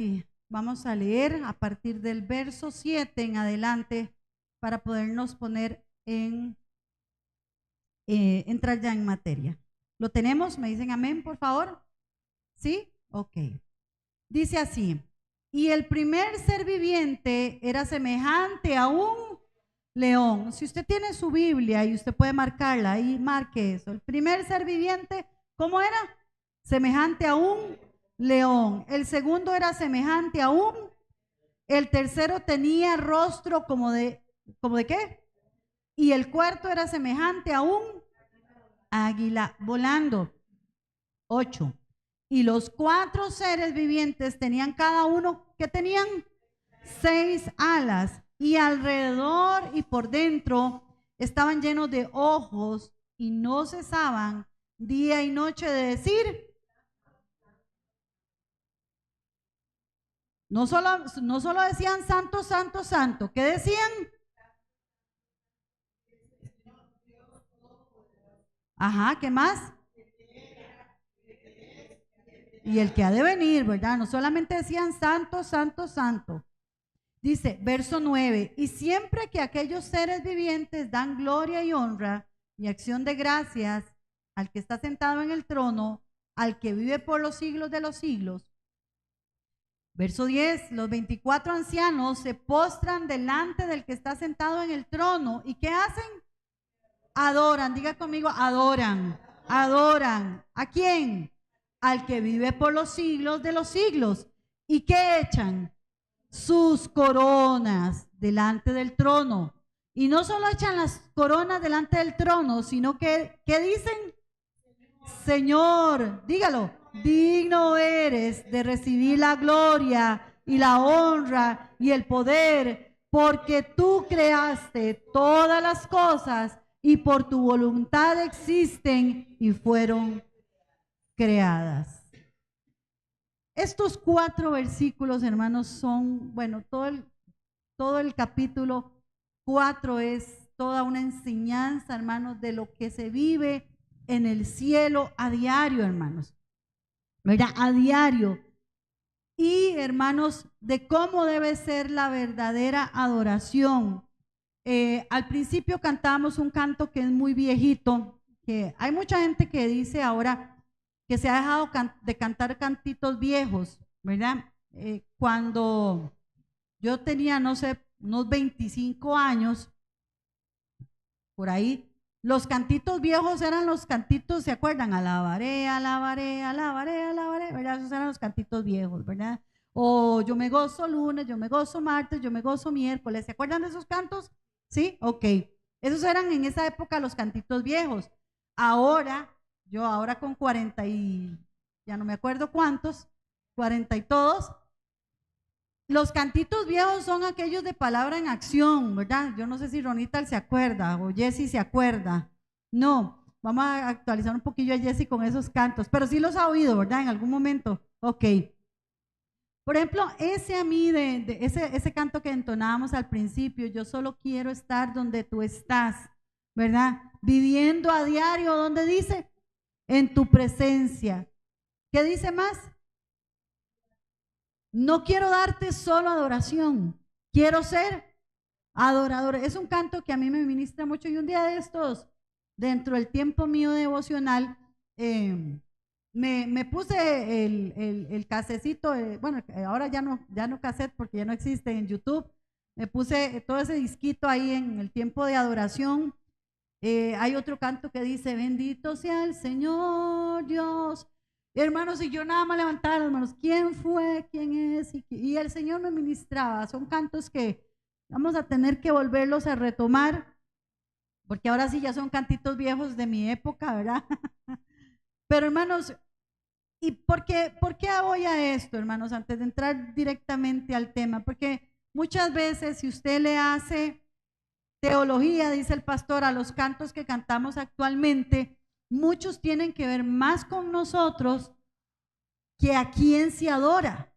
Y vamos a leer a partir del verso 7 en adelante para podernos poner entrar ya en materia. ¿Lo tenemos? ¿Me dicen amén, por favor? ¿Sí? Ok. Dice así: y el primer ser viviente era semejante a un león. Si usted tiene su Biblia y usted puede marcarla, ahí marque eso. El primer ser viviente, ¿cómo era? Semejante a un león. El segundo era semejante a un. El tercero tenía rostro ¿como de qué? Y el cuarto era semejante a un águila volando. 8. Y los 4 seres vivientes tenían cada uno, ¿qué tenían? 6 alas, y alrededor y por dentro estaban llenos de ojos, y no cesaban día y noche de decir. No solo decían santo, santo, santo. ¿Qué decían? Ajá, ¿qué más? Y el que ha de venir, ¿verdad? No solamente decían santo, santo, santo. Dice, verso 9, y siempre que aquellos seres vivientes dan gloria y honra y acción de gracias al que está sentado en el trono, al que vive por los siglos de los siglos. Verso 10, los 24 ancianos se postran delante del que está sentado en el trono. ¿Y qué hacen? Adoran, diga conmigo, adoran. Adoran. ¿A quién? Al que vive por los siglos de los siglos. ¿Y qué echan? Sus coronas delante del trono. Y no solo echan las coronas delante del trono, sino que, ¿qué dicen? Señor, dígalo, digno eres de recibir la gloria y la honra y el poder, porque tú creaste todas las cosas y por tu voluntad existen y fueron creadas. Estos 4 versículos, hermanos, son, bueno, todo el capítulo 4 es toda una enseñanza, hermanos, de lo que se vive en el cielo a diario, hermanos, ¿verdad? A diario. Y, hermanos, de cómo debe ser la verdadera adoración. Al principio cantábamos un canto que es muy viejito, que hay mucha gente que dice ahora que se ha dejado de cantar cantitos viejos, ¿verdad? Cuando yo tenía, no sé, unos 25 años, por ahí, los cantitos viejos eran los cantitos, ¿se acuerdan? Alabaré, alabaré, alabaré, alabaré, ¿verdad? Esos eran los cantitos viejos, ¿verdad? O yo me gozo lunes, yo me gozo martes, yo me gozo miércoles, ¿se acuerdan de esos cantos? ¿Sí? Ok. Esos eran en esa época los cantitos viejos. Ahora, yo ahora con 40 y ya no me acuerdo cuántos, 40 y todos, los cantitos viejos son aquellos de palabra en acción, ¿verdad? Yo no sé si Ronita se acuerda o Jessy se acuerda. No, vamos a actualizar un poquillo a Jessy con esos cantos, pero sí los ha oído, ¿verdad? En algún momento. Ok. Por ejemplo, ese a mí, ese canto que entonábamos al principio, yo solo quiero estar donde tú estás, ¿verdad? Viviendo a diario, ¿dónde dice? En tu presencia. ¿Qué dice más? No quiero darte solo adoración, quiero ser adorador. Es un canto que a mí me ministra mucho y un día de estos, dentro del tiempo mío devocional, me puse el casecito, bueno, ahora ya no cassette porque ya no existe en YouTube, me puse todo ese disquito ahí en el tiempo de adoración. Hay otro canto que dice, bendito sea el Señor Dios. Hermanos, y yo nada más levantaba las manos, ¿quién fue? ¿Quién es? Y el Señor me ministraba. Son cantos que vamos a tener que volverlos a retomar, porque ahora sí ya son cantitos viejos de mi época, ¿verdad? Pero hermanos, ¿y por qué voy a esto, hermanos? Antes de entrar directamente al tema, porque muchas veces si usted le hace teología, dice el pastor, a los cantos que cantamos actualmente, muchos tienen que ver más con nosotros que a quién se adora,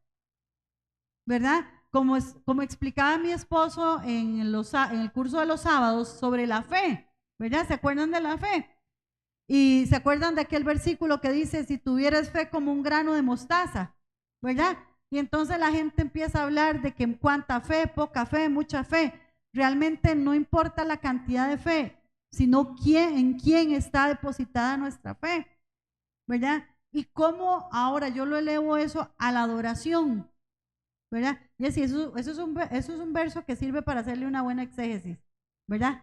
¿verdad? Como explicaba mi esposo en el curso de los sábados sobre la fe, ¿verdad? ¿Se acuerdan de la fe? Y se acuerdan de aquel versículo que dice, si tuvieras fe como un grano de mostaza, ¿verdad? Y entonces la gente empieza a hablar de que cuánta fe, poca fe, mucha fe. Realmente no importa la cantidad de fe, sino en quién está depositada nuestra fe, ¿verdad? Y cómo ahora yo lo elevo eso a la adoración, ¿verdad? Y así, eso es un verso que sirve para hacerle una buena exégesis, ¿verdad?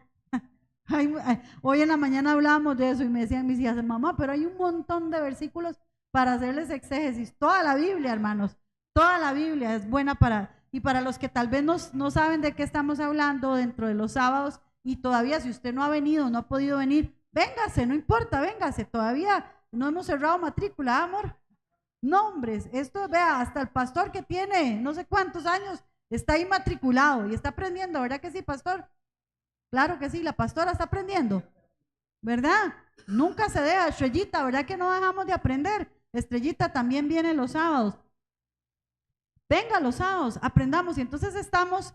Hoy en la mañana hablábamos de eso y me decían mis hijas, mamá, pero hay un montón de versículos para hacerles exégesis. Toda la Biblia, hermanos, toda la Biblia es buena y para los que tal vez no saben de qué estamos hablando dentro de los sábados y todavía si usted no ha venido, no ha podido venir, véngase, no importa, véngase, todavía no hemos cerrado matrícula, amor. Nombres, esto, vea, hasta el pastor que tiene no sé cuántos años está ahí matriculado y está aprendiendo, ¿verdad que sí, pastor? Claro que sí, la pastora está aprendiendo, ¿verdad? Nunca se deja, Estrellita, ¿verdad que no dejamos de aprender? Estrellita también viene los sábados. Venga los sábados, aprendamos. Y entonces estamos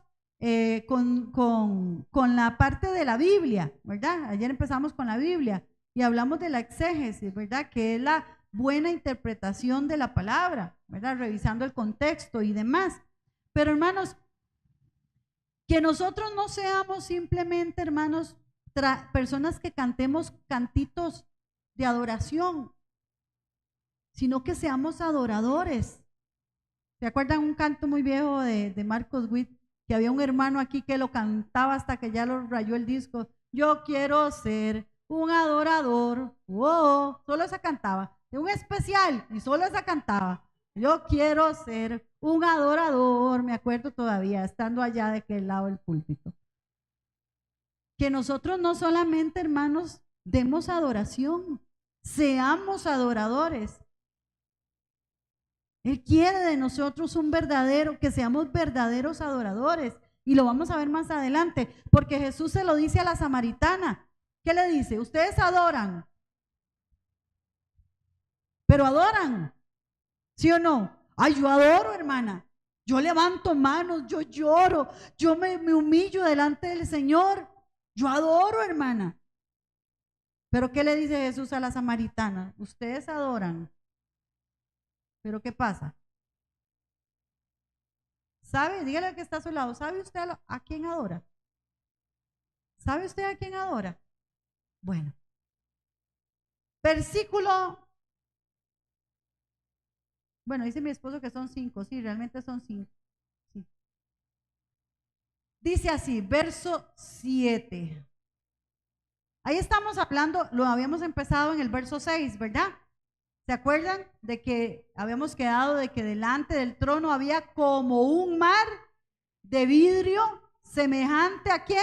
con la parte de la Biblia, ¿verdad? Ayer empezamos con la Biblia y hablamos de la exégesis, ¿verdad? Que es la buena interpretación de la palabra, ¿verdad? Revisando el contexto y demás. Pero hermanos, que nosotros no seamos simplemente, hermanos, personas que cantemos cantitos de adoración, sino que seamos adoradores. ¿Se acuerdan un canto muy viejo de Marcos Witt? Que había un hermano aquí que lo cantaba hasta que ya lo rayó el disco. Yo quiero ser un adorador. Oh, solo esa cantaba. De un especial y solo esa cantaba. Yo quiero ser un adorador. Me acuerdo todavía, estando allá de aquel lado del púlpito. Que nosotros no solamente, hermanos, demos adoración, seamos adoradores. Él quiere de nosotros que seamos verdaderos adoradores. Y lo vamos a ver más adelante, porque Jesús se lo dice a la samaritana. ¿Qué le dice? Ustedes adoran, pero adoran, ¿sí o no? Ay, yo adoro, hermana. Yo levanto manos, yo lloro, yo me humillo delante del Señor. Yo adoro, hermana. Pero ¿qué le dice Jesús a la samaritana? Ustedes adoran. ¿Pero qué pasa? ¿Sabe? Dígale al que está a su lado. ¿Sabe usted a quién adora? ¿Sabe usted a quién adora? Bueno. Versículo. Bueno, dice mi esposo que son 5. Sí, realmente son 5. Sí. Dice así, verso 7. Ahí estamos hablando, lo habíamos empezado en el verso 6, ¿verdad? ¿Se acuerdan de que habíamos quedado de que delante del trono había como un mar de vidrio semejante a qué?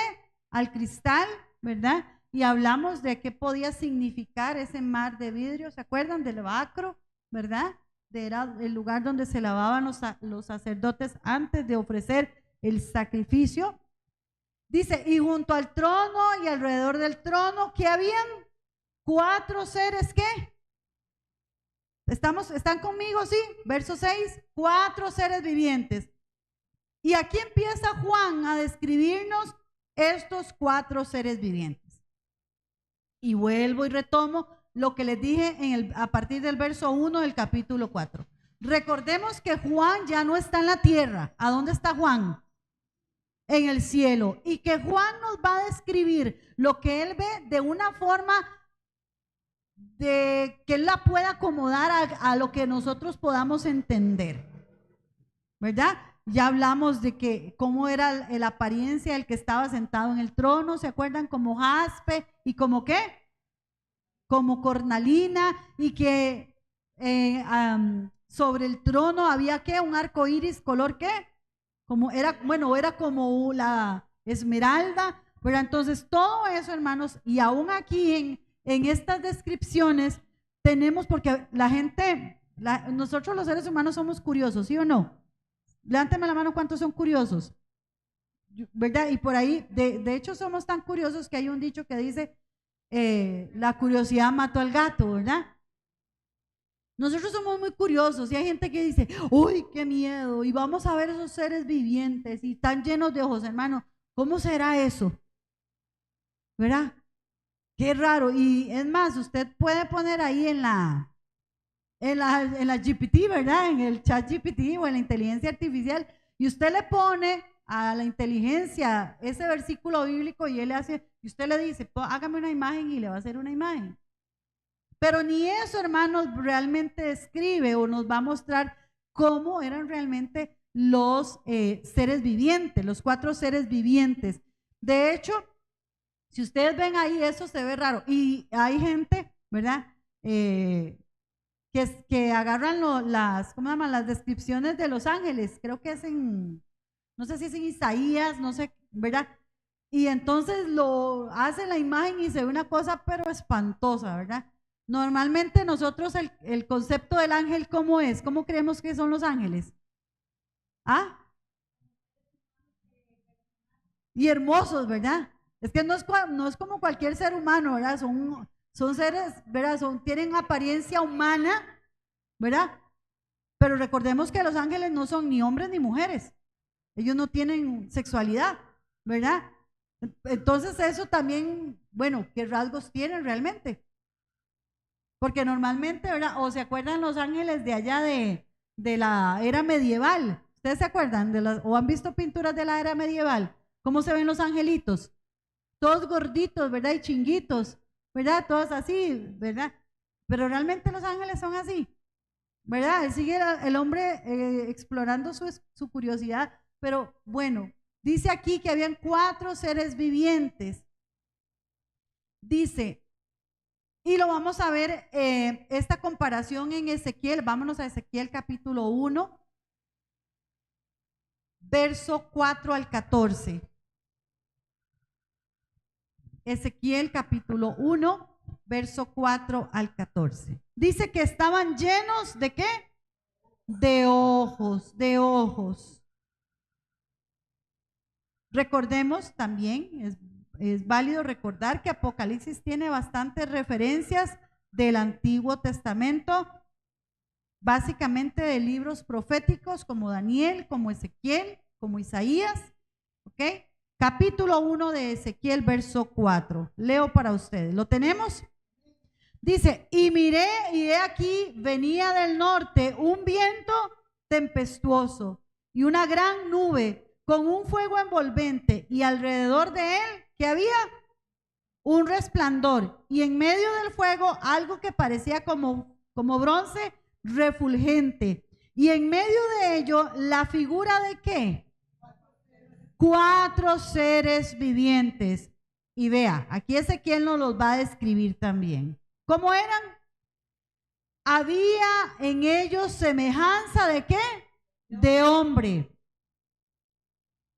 Al cristal, ¿verdad? Y hablamos de qué podía significar ese mar de vidrio, ¿se acuerdan del lavacro, verdad? Era el lugar donde se lavaban los sacerdotes antes de ofrecer el sacrificio. Dice, y junto al trono y alrededor del trono, ¿qué habían? 4 seres, ¿qué? ¿Están conmigo? Sí, verso 6, 4 seres vivientes. Y aquí empieza Juan a describirnos estos 4 seres vivientes. Y vuelvo y retomo lo que les dije a partir del verso 1 del capítulo 4. Recordemos que Juan ya no está en la tierra. ¿A dónde está Juan? En el cielo. Y que Juan nos va a describir lo que él ve de una forma de que él la pueda acomodar a lo que nosotros podamos entender, ¿verdad? Ya hablamos de que cómo era la apariencia del que estaba sentado en el trono, ¿se acuerdan? Como jaspe y como qué, como cornalina, y que sobre el trono había qué, un arco iris, color qué, era como la esmeralda, ¿verdad? Entonces todo eso, hermanos, y aún aquí en estas descripciones tenemos, porque la gente, nosotros los seres humanos somos curiosos, ¿sí o no? Levántame la mano, ¿cuántos son curiosos? ¿Verdad? Y por ahí, de hecho somos tan curiosos que hay un dicho que dice, la curiosidad mató al gato, ¿verdad? Nosotros somos muy curiosos y hay gente que dice, uy, qué miedo, y vamos a ver esos seres vivientes y tan llenos de ojos, hermano, ¿cómo será eso? ¿Verdad? Qué raro. Y es más, usted puede poner ahí en la GPT, ¿verdad? En el chat GPT o en la inteligencia artificial, y usted le pone a la inteligencia ese versículo bíblico y él le hace, y usted le dice, hágame una imagen y le va a hacer una imagen. Pero ni eso, hermanos, realmente describe o nos va a mostrar cómo eran realmente los seres vivientes, los 4 seres vivientes. De hecho, si ustedes ven ahí, eso se ve raro. Y hay gente, ¿verdad? Que agarran ¿cómo se llaman? Las descripciones de los ángeles. Creo que es no sé si es en Isaías, no sé, ¿verdad? Y entonces lo hace la imagen y se ve una cosa pero espantosa, ¿verdad? Normalmente nosotros el concepto del ángel, ¿cómo es? ¿Cómo creemos que son los ángeles? ¿Ah? Y hermosos, ¿verdad? Es que no es como cualquier ser humano, ¿verdad? Son seres, ¿verdad? Tienen apariencia humana, ¿verdad? Pero recordemos que los ángeles no son ni hombres ni mujeres. Ellos no tienen sexualidad, ¿verdad? Entonces eso también, bueno, ¿qué rasgos tienen realmente? Porque normalmente, ¿verdad? O se acuerdan los ángeles de allá de la era medieval. ¿Ustedes se acuerdan o han visto pinturas de la era medieval? ¿Cómo se ven los angelitos? Todos gorditos, ¿verdad? Y chinguitos, ¿verdad? Todos así, ¿verdad? Pero realmente los ángeles son así, ¿verdad? Sigue el hombre explorando su curiosidad, pero bueno, dice aquí que habían 4 seres vivientes. Dice, y lo vamos a ver, esta comparación en Ezequiel. Vámonos a Ezequiel capítulo 1, verso 4 al 14. Ezequiel capítulo 1, verso 4 al 14. Dice que estaban llenos ¿de qué? De ojos, de ojos. Recordemos también, es válido recordar que Apocalipsis tiene bastantes referencias del Antiguo Testamento, básicamente de libros proféticos como Daniel, como Ezequiel, como Isaías, ¿ok? Capítulo 1 de Ezequiel, verso 4. Leo para ustedes. ¿Lo tenemos? Dice, y miré y he aquí venía del norte un viento tempestuoso y una gran nube con un fuego envolvente, y alrededor de él, ¿qué había? Un resplandor, y en medio del fuego algo que parecía como bronce refulgente, y en medio de ello la figura de ¿qué? 4 seres vivientes. Y vea, aquí Ezequiel nos los va a describir también. ¿Cómo eran? Había en ellos semejanza de ¿qué? De hombre.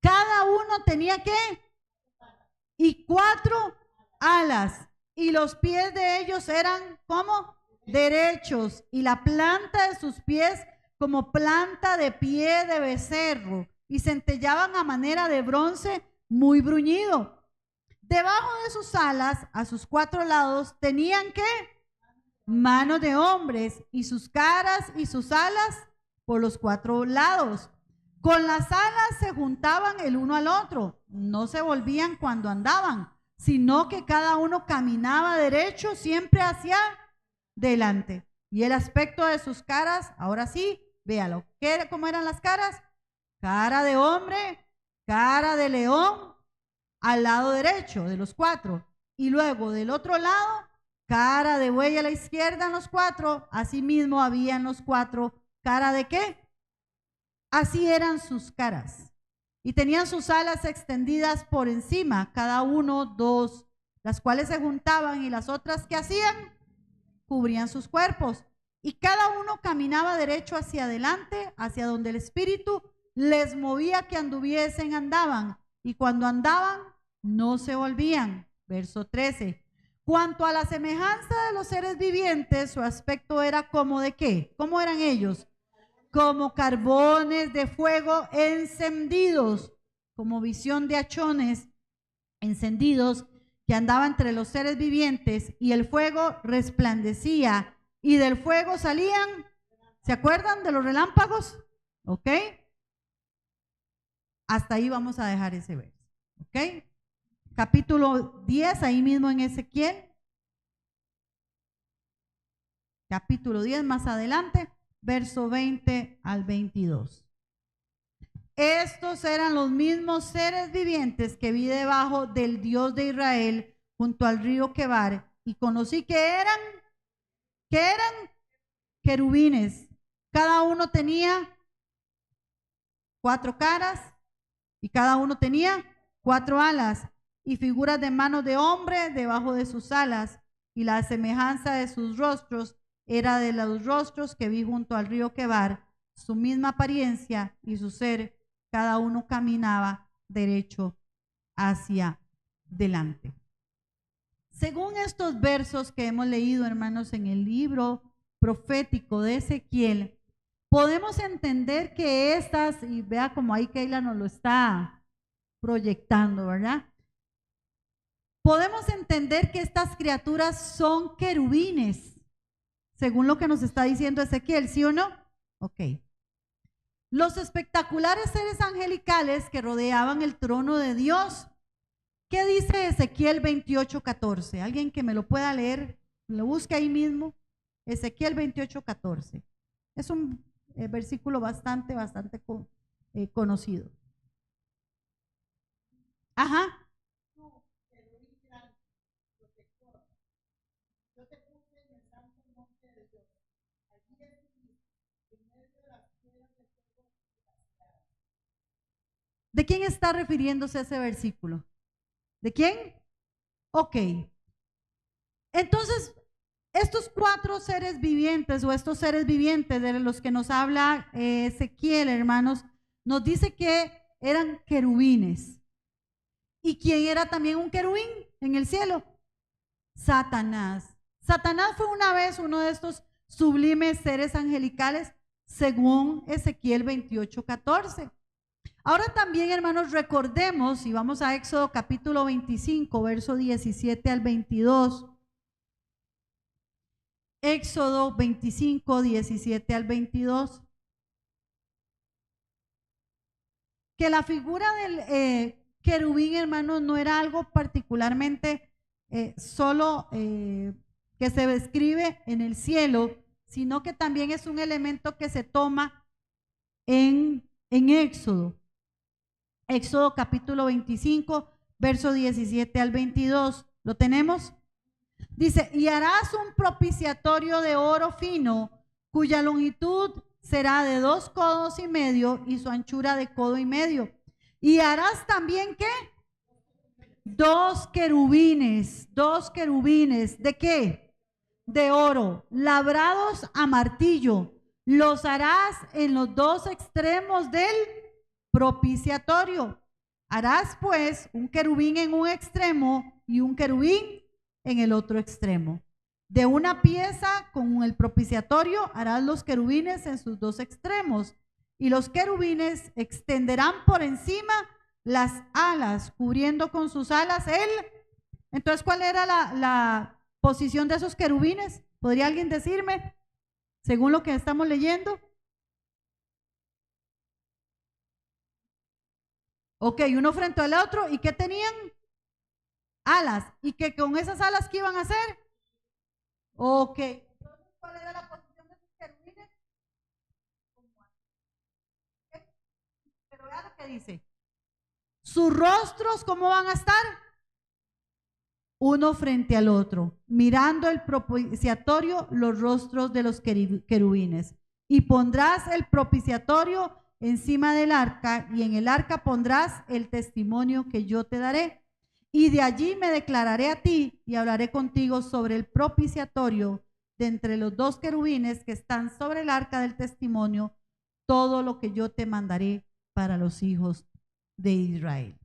Cada uno tenía ¿qué? Y 4 alas. Y los pies de ellos eran ¿cómo? Derechos. Y la planta de sus pies como planta de pie de becerro. Y centellaban a manera de bronce muy bruñido. Debajo de sus alas, a sus 4 lados, tenían ¿qué? Manos de hombres, y sus caras y sus alas por los 4 lados. Con las alas se juntaban el uno al otro, no se volvían cuando andaban, sino que cada uno caminaba derecho siempre hacia delante. Y el aspecto de sus caras, ahora sí, véalo. ¿Cómo eran las caras? Cara de hombre, cara de león, al lado derecho de los 4. Y luego del otro lado, cara de buey a la izquierda en los 4. Asimismo había en los 4, ¿cara de qué? Así eran sus caras. Y tenían sus alas extendidas por encima, cada uno 2, las cuales se juntaban, y las otras que hacían, cubrían sus cuerpos. Y cada uno caminaba derecho hacia adelante, hacia donde el Espíritu les movía que anduviesen, andaban. Y cuando andaban, no se volvían. Verso 13. Cuanto a la semejanza de los seres vivientes, su aspecto era como de ¿qué? ¿Cómo eran ellos? Como carbones de fuego encendidos, como visión de hachones encendidos que andaba entre los seres vivientes, y el fuego resplandecía, y del fuego salían, ¿se acuerdan de los relámpagos? ¿Ok? Hasta ahí vamos a dejar ese verso. ¿Ok? Capítulo 10, ahí mismo en Ezequiel. capítulo 10 más adelante, verso 20 al 22. Estos eran los mismos seres vivientes que vi debajo del Dios de Israel junto al río Quebar, y conocí que eran querubines. Cada uno tenía 4 caras y cada uno tenía 4 alas y figuras de manos de hombre debajo de sus alas, y la semejanza de sus rostros era de los rostros que vi junto al río Quebar, su misma apariencia y su ser, cada uno caminaba derecho hacia delante. Según estos versos que hemos leído, hermanos, en el libro profético de Ezequiel, podemos entender que estas, y vea como ahí Keila nos lo está proyectando, ¿verdad? Podemos entender que estas criaturas son querubines, según lo que nos está diciendo Ezequiel, ¿sí o no? Ok. Los espectaculares seres angelicales que rodeaban el trono de Dios. ¿Qué dice Ezequiel 28:14? Alguien que me lo pueda leer, lo busque ahí mismo. Ezequiel 28:14. Es un versículo bastante conocido. Ajá. ¿De quién está refiriéndose ese versículo? ¿De quién? Ok. Entonces, estos 4 seres vivientes o estos seres vivientes de los que nos habla Ezequiel, hermanos, nos dice que eran querubines. ¿Y quién era también un querubín en el cielo? Satanás. Satanás fue una vez uno de estos sublimes seres angelicales, según Ezequiel 28:14. Ahora también, hermanos, recordemos, y vamos a Éxodo capítulo 25, verso 17 al 22. Éxodo 25, 17 al 22. Que la figura del querubín, hermanos, no era algo particularmente solo que se describe en el cielo, sino que también es un elemento que se toma en Éxodo. Éxodo capítulo 25, verso 17 al 22. ¿Lo tenemos? Dice, y harás un propiciatorio de oro fino, cuya longitud será de 2 codos y medio y su anchura de codo y medio. Y harás también, ¿qué? 2 querubines. ¿De qué? De oro, labrados a martillo. Los harás en los 2 extremos del propiciatorio. Harás pues un querubín en un extremo y un querubín en el otro extremo. De una pieza con el propiciatorio harás los querubines en sus 2 extremos, y los querubines extenderán por encima las alas, cubriendo con sus alas él. Entonces, ¿cuál era la posición de esos querubines? ¿Podría alguien decirme? Según lo que estamos leyendo. Ok, uno frente al otro. ¿Y qué tenían? Alas. ¿Y que con esas alas qué iban a hacer? Ok. Entonces, ¿cuál era la posición de sus querubines? Pero vea lo que dice. Sus rostros, ¿cómo van a estar? Uno frente al otro, mirando el propiciatorio, los rostros de los querubines. Y pondrás el propiciatorio encima del arca, y en el arca pondrás el testimonio que yo te daré. Y de allí me declararé a ti y hablaré contigo sobre el propiciatorio de entre los 2 querubines que están sobre el arca del testimonio, todo lo que yo te mandaré para los hijos de Israel.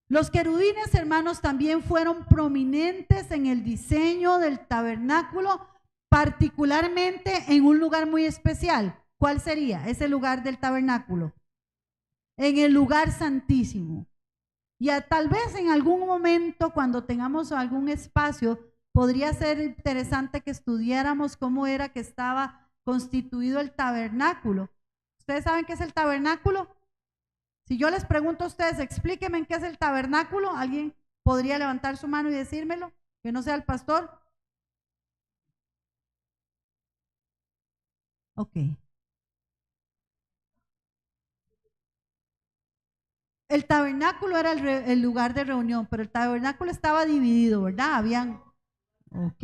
Los querubines, hermanos, también fueron prominentes en el diseño del tabernáculo, particularmente en un lugar muy especial. ¿Cuál sería ese lugar del tabernáculo? En el lugar santísimo. Y tal vez en algún momento, cuando tengamos algún espacio, podría ser interesante que estudiáramos cómo era que estaba constituido el tabernáculo. ¿Ustedes saben qué es el tabernáculo? Si yo les pregunto a ustedes, explíquenme qué es el tabernáculo. ¿Alguien podría levantar su mano y decírmelo? Que no sea el pastor. Ok. El tabernáculo era el lugar de reunión, pero el tabernáculo estaba dividido, ¿verdad? Habían, ok,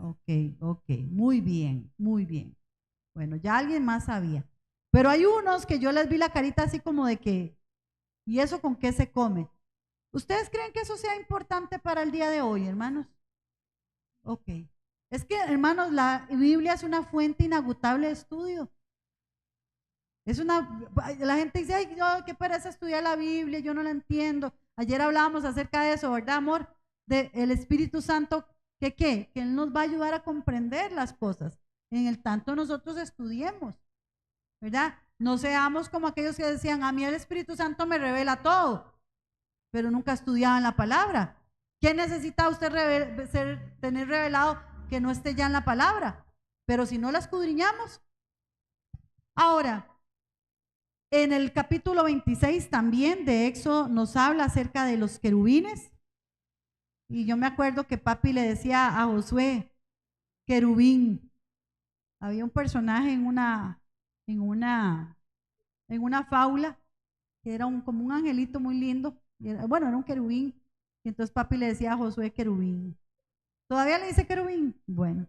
ok, ok, muy bien, muy bien. Bueno, ya alguien más sabía. Pero hay unos que yo les vi la carita así como de que, ¿y eso con qué se come? ¿Ustedes creen que eso sea importante para el día de hoy, hermanos? Ok. Es que, hermanos, la Biblia es una fuente inagotable de estudio. Es la gente dice, ay, no, qué pereza estudiar la Biblia, yo no la entiendo. Ayer hablábamos acerca de eso, ¿verdad, amor? De el Espíritu Santo, que qué, que Él nos va a ayudar a comprender las cosas. En el tanto nosotros estudiemos, ¿verdad? No seamos como aquellos que decían, a mí el Espíritu Santo me revela todo, pero nunca estudiaban la palabra. ¿Qué necesita usted tener revelado que no esté ya en la palabra? Pero si no la escudriñamos. Ahora, en el capítulo 26 también de Éxodo nos habla acerca de los querubines. Y yo me acuerdo que papi le decía a Josué, querubín. Había un personaje en una fábula que era como un angelito muy lindo. Bueno, era un querubín. Y entonces papi le decía a Josué querubín. ¿Todavía le dice querubín? Bueno.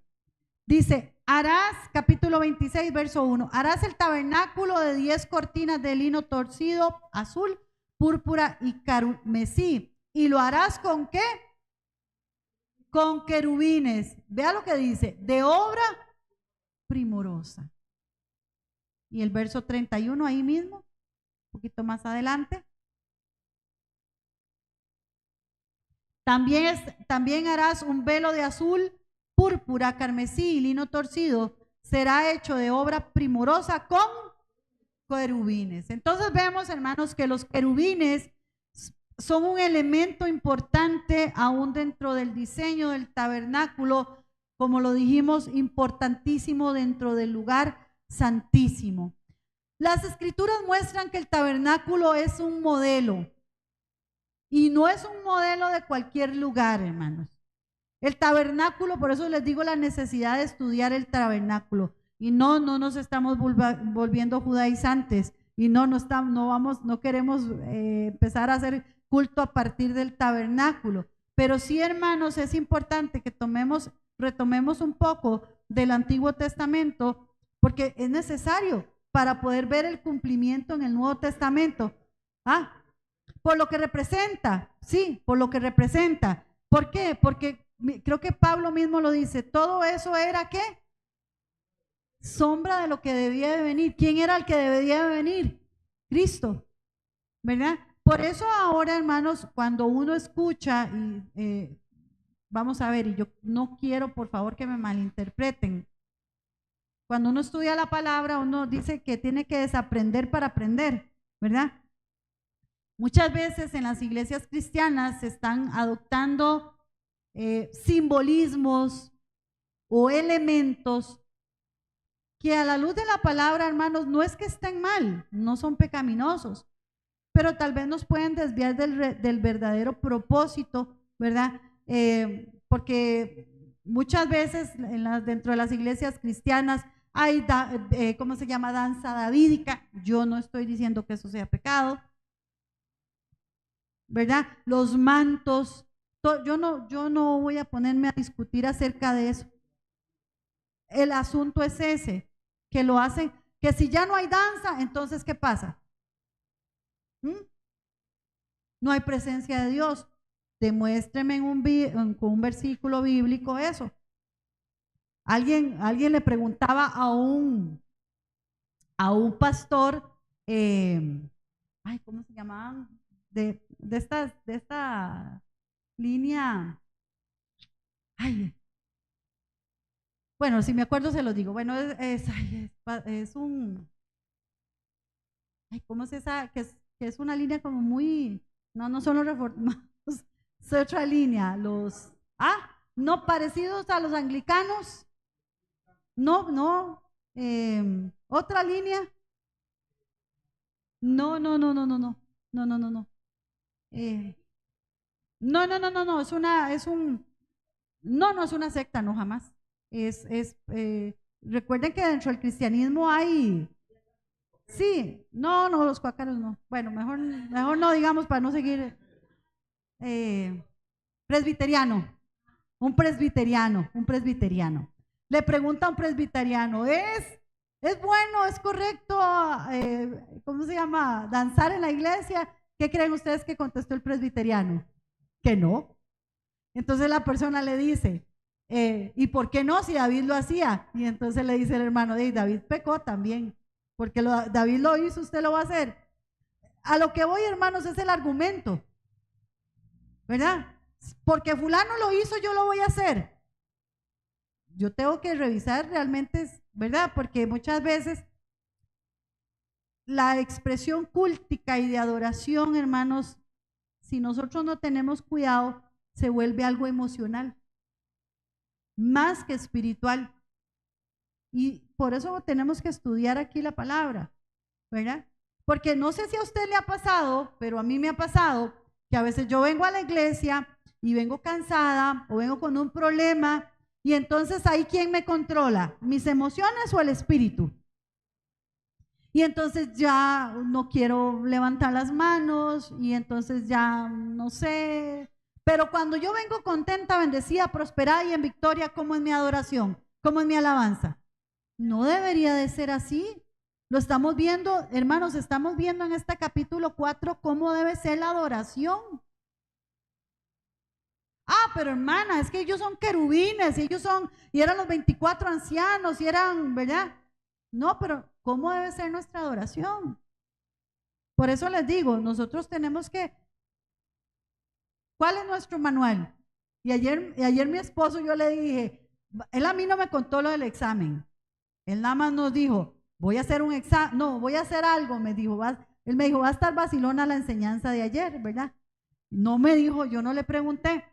Dice, harás, capítulo 26, verso 1, harás el tabernáculo de 10 cortinas de lino torcido, azul, púrpura y carmesí. ¿Y lo harás con qué? Con querubines. Vea lo que dice, de obra primorosa. Y el verso 31 ahí mismo, un poquito más adelante. También harás un velo de azul, púrpura, carmesí y lino torcido. Será hecho de obra primorosa con querubines. Entonces vemos, hermanos, que los querubines son un elemento importante aún dentro del diseño del tabernáculo, como lo dijimos, importantísimo dentro del lugar santísimo. Las escrituras muestran que el tabernáculo es un modelo y no es un modelo de cualquier lugar, hermanos. El tabernáculo, por eso les digo la necesidad de estudiar el tabernáculo. Y no nos estamos volviendo judaizantes y no queremos empezar a hacer culto a partir del tabernáculo. Pero sí, hermanos, es importante que retomemos un poco del Antiguo Testamento, porque es necesario para poder ver el cumplimiento en el Nuevo Testamento. Por lo que representa, sí, por lo que representa. ¿Por qué? Porque creo que Pablo mismo lo dice, todo eso era ¿qué? Sombra de lo que debía de venir. ¿Quién era el que debía de venir? Cristo, ¿verdad? Por eso ahora, hermanos, cuando uno escucha, y vamos a ver, y yo no quiero, por favor, que me malinterpreten. Cuando uno estudia la palabra, uno dice que tiene que desaprender para aprender, ¿verdad? Muchas veces en las iglesias cristianas se están adoptando simbolismos o elementos que a la luz de la palabra, hermanos, no es que estén mal, no son pecaminosos, pero tal vez nos pueden desviar del verdadero propósito, ¿verdad? Porque muchas veces dentro de las iglesias cristianas hay, ¿cómo se llama? Danza davídica. Yo no estoy diciendo que eso sea pecado, ¿verdad? Los mantos. Yo no voy a ponerme a discutir acerca de eso. El asunto es ese, que lo hacen, que si ya no hay danza, entonces ¿qué pasa? No hay presencia de Dios. Demuéstreme con un versículo bíblico eso. Alguien le preguntaba a un pastor, ¿cómo se llamaban? De esta línea. Bueno, si me acuerdo se lo digo. Bueno, es un, ¿cómo es esa? Que es una línea como muy, no son los reformados, es otra línea, no parecidos a los anglicanos, no, otra línea, no, no, no, no, no, no, no, no, no, no, no, no, no, no, no, no es una secta, no, jamás. recuerden que dentro del cristianismo hay, sí, no, los cuáqueros no. Bueno, mejor no digamos para no seguir. Presbiteriano, un presbiteriano. Le pregunta a un presbiteriano, ¿es bueno, es correcto, ¿cómo se llama? Danzar en la iglesia? ¿Qué creen ustedes que contestó el presbiteriano? Que no. Entonces la persona le dice, ¿y por qué no si David lo hacía? Y entonces le dice el hermano, David pecó también, porque David lo hizo, usted lo va a hacer. A lo que voy, hermanos, es el argumento, ¿verdad? Porque fulano lo hizo, yo lo voy a hacer. Yo tengo que revisar realmente, ¿verdad? Porque muchas veces la expresión cúltica y de adoración, hermanos, si nosotros no tenemos cuidado, se vuelve algo emocional, más que espiritual. Y por eso tenemos que estudiar aquí la palabra, ¿verdad? Porque no sé si a usted le ha pasado, pero a mí me ha pasado que a veces yo vengo a la iglesia y vengo cansada o vengo con un problema y entonces ahí ¿quién me controla? ¿Mis emociones o el espíritu? Y entonces ya no quiero levantar las manos y entonces ya no sé. Pero cuando yo vengo contenta, bendecida, prosperada y en victoria, ¿cómo es mi adoración? ¿Cómo es mi alabanza? No debería de ser así. Lo estamos viendo, hermanos, estamos viendo en este capítulo 4 cómo debe ser la adoración. Ah, pero hermana, es que ellos son querubines, y eran los 24 ancianos, y eran, ¿verdad? No, pero ¿cómo debe ser nuestra adoración? Por eso les digo, nosotros tenemos que, ¿cuál es nuestro manual? Y ayer mi esposo, yo le dije, él a mí no me contó lo del examen, él nada más nos dijo, voy a hacer un examen, no, voy a hacer algo, me dijo, él me dijo, va a estar vacilona la enseñanza de ayer, ¿verdad? No me dijo, yo no le pregunté,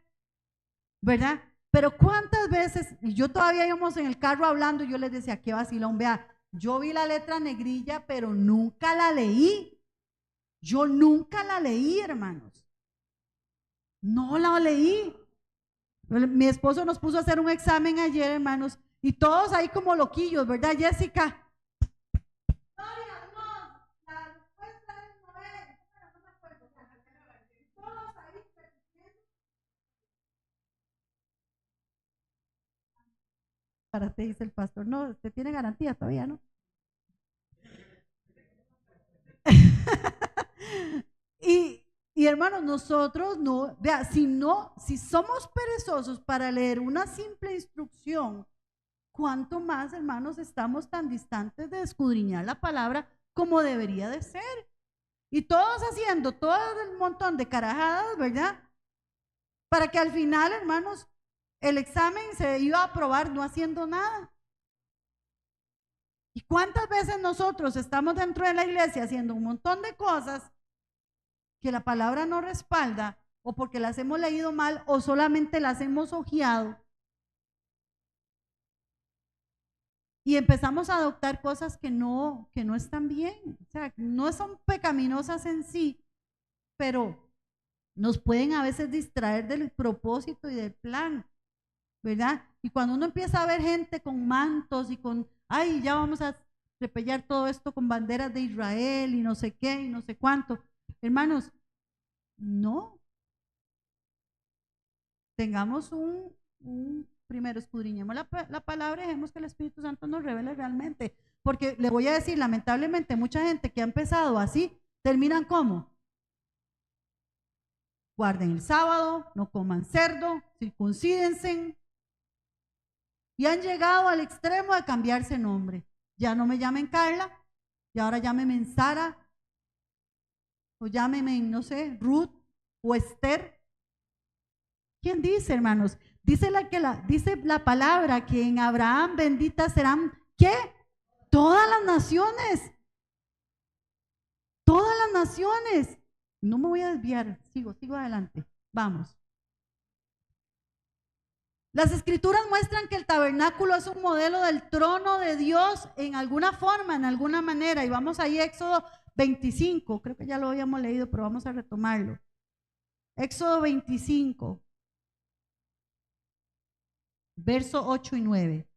¿verdad? Pero cuántas veces, y yo todavía íbamos en el carro hablando, y yo les decía, qué vacilón, vea, yo vi la letra negrilla, pero nunca la leí. Yo nunca la leí, hermanos. No la leí. Mi esposo nos puso a hacer un examen ayer, hermanos, y todos ahí como loquillos, ¿verdad, Jessica? Para te dice el pastor, no, usted tiene garantía todavía, ¿no? y hermanos, nosotros no, vea, si somos perezosos para leer una simple instrucción, ¿cuánto más, hermanos, estamos tan distantes de escudriñar la palabra como debería de ser? Y todos haciendo todo el montón de carajadas, ¿verdad? Para que al final, hermanos, el examen se iba a aprobar no haciendo nada. ¿Y cuántas veces nosotros estamos dentro de la iglesia haciendo un montón de cosas que la palabra no respalda o porque las hemos leído mal o solamente las hemos ojeado y empezamos a adoptar cosas que no están bien? O sea, no son pecaminosas en sí, pero nos pueden a veces distraer del propósito y del plan, ¿verdad? Y cuando uno empieza a ver gente con mantos y con, ay, ya vamos a repellar todo esto con banderas de Israel y no sé qué y no sé cuánto, hermanos, no. Tengamos primero escudriñemos la palabra y dejemos que el Espíritu Santo nos revele realmente. Porque le voy a decir, lamentablemente, mucha gente que ha empezado así, terminan como: guarden el sábado, no coman cerdo, circuncídense, y han llegado al extremo de cambiarse nombre. Ya no me llamen Carla, y ahora llámeme Sara, o llámeme, no sé, Ruth o Esther. ¿Quién dice, hermanos? Dice la palabra que en Abraham benditas serán, ¿qué? Todas las naciones. Todas las naciones. No me voy a desviar, sigo adelante. Vamos. Las escrituras muestran que el tabernáculo es un modelo del trono de Dios en alguna forma, en alguna manera. Y vamos ahí a Éxodo 25, creo que ya lo habíamos leído, pero vamos a retomarlo. Éxodo 25, verso 8 y 9.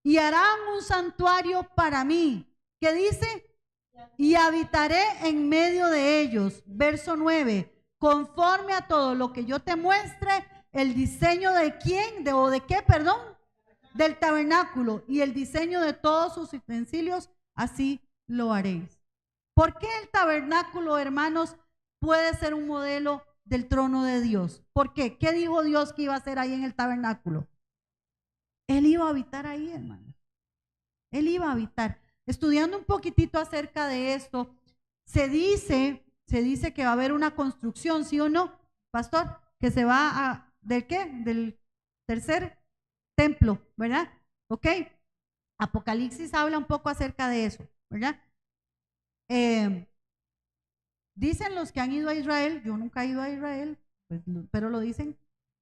y harán un santuario para mí. ¿Qué dice? Y habitaré en medio de ellos. Verso 9. Conforme a todo lo que yo te muestre, el diseño de quién, o de qué, perdón, del tabernáculo y el diseño de todos sus utensilios, así lo haréis. ¿Por qué el tabernáculo, hermanos, puede ser un modelo del trono de Dios? ¿Por qué? ¿Qué dijo Dios que iba a hacer ahí en el tabernáculo? Él iba a habitar ahí, hermanos. Él iba a habitar. Estudiando un poquitito acerca de esto, se dice que va a haber una construcción, ¿sí o no, pastor? Que se va a, ¿del qué? Del tercer templo, ¿verdad? ¿Ok? Apocalipsis habla un poco acerca de eso, ¿verdad? Dicen los que han ido a Israel, yo nunca he ido a Israel, pues, pero lo dicen,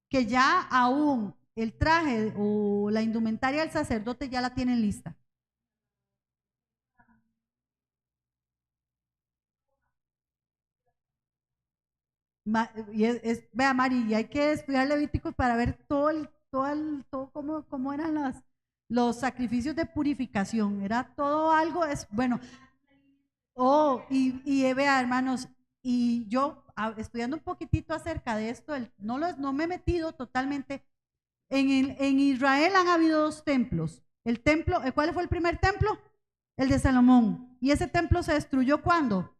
que ya aún el traje o la indumentaria del sacerdote ya la tienen lista. Vea, Mari, y hay que estudiar Levíticos para ver todo cómo eran los sacrificios de purificación. Era todo algo, bueno. Oh, y vea, hermanos, y yo estudiando un poquitito acerca de esto, no me he metido totalmente. En Israel han habido dos templos. ¿Cuál fue el primer templo? El de Salomón. ¿Y ese templo se destruyó cuándo?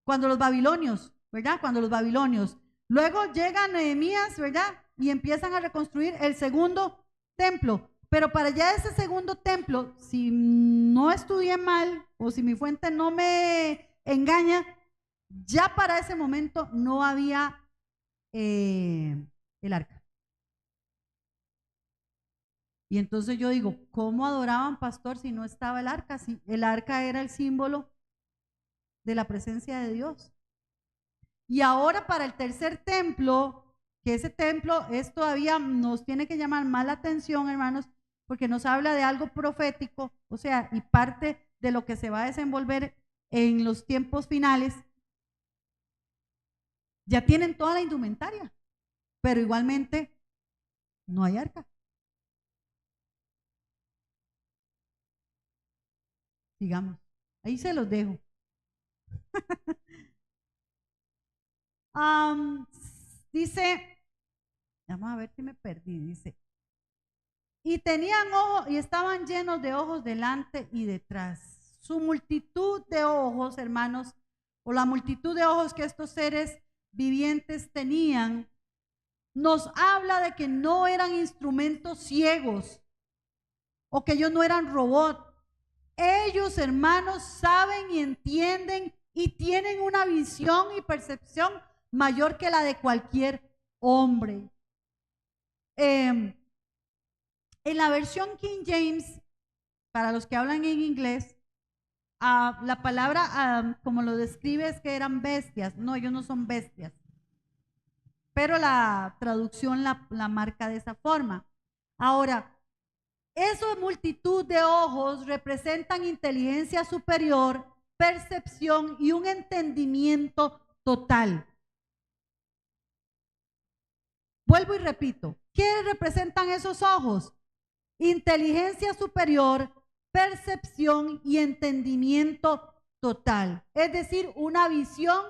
Cuando los babilonios, ¿verdad? Cuando los babilonios. Luego llega Nehemías, ¿verdad? Y empiezan a reconstruir el segundo templo. Pero para allá ese segundo templo, si no estudié mal o si mi fuente no me engaña, ya para ese momento no había el arca. Y entonces yo digo, ¿cómo adoraban, pastor, si no estaba el arca? Si el arca era el símbolo de la presencia de Dios. Y ahora para el tercer templo, que ese templo es todavía, nos tiene que llamar más la atención, hermanos, porque nos habla de algo profético, o sea, y parte de lo que se va a desenvolver en los tiempos finales. Ya tienen toda la indumentaria, pero igualmente no hay arca. Sigamos, ahí se los dejo. Dice, vamos a ver si me perdí, dice, y tenían ojos y estaban llenos de ojos delante y detrás. Su multitud de ojos, hermanos, o la multitud de ojos que estos seres vivientes tenían, nos habla de que no eran instrumentos ciegos o que ellos no eran robots. Ellos, hermanos, saben y entienden y tienen una visión y percepción mayor que la de cualquier hombre. En la versión King James, para los que hablan en inglés, la palabra como lo describe es que eran bestias. No, ellos no son bestias, pero la traducción la marca de esa forma. Ahora, esa multitud de ojos representan inteligencia superior, percepción y un entendimiento total. Vuelvo y repito, ¿qué representan esos ojos? Inteligencia superior, percepción y entendimiento total. Es decir, una visión,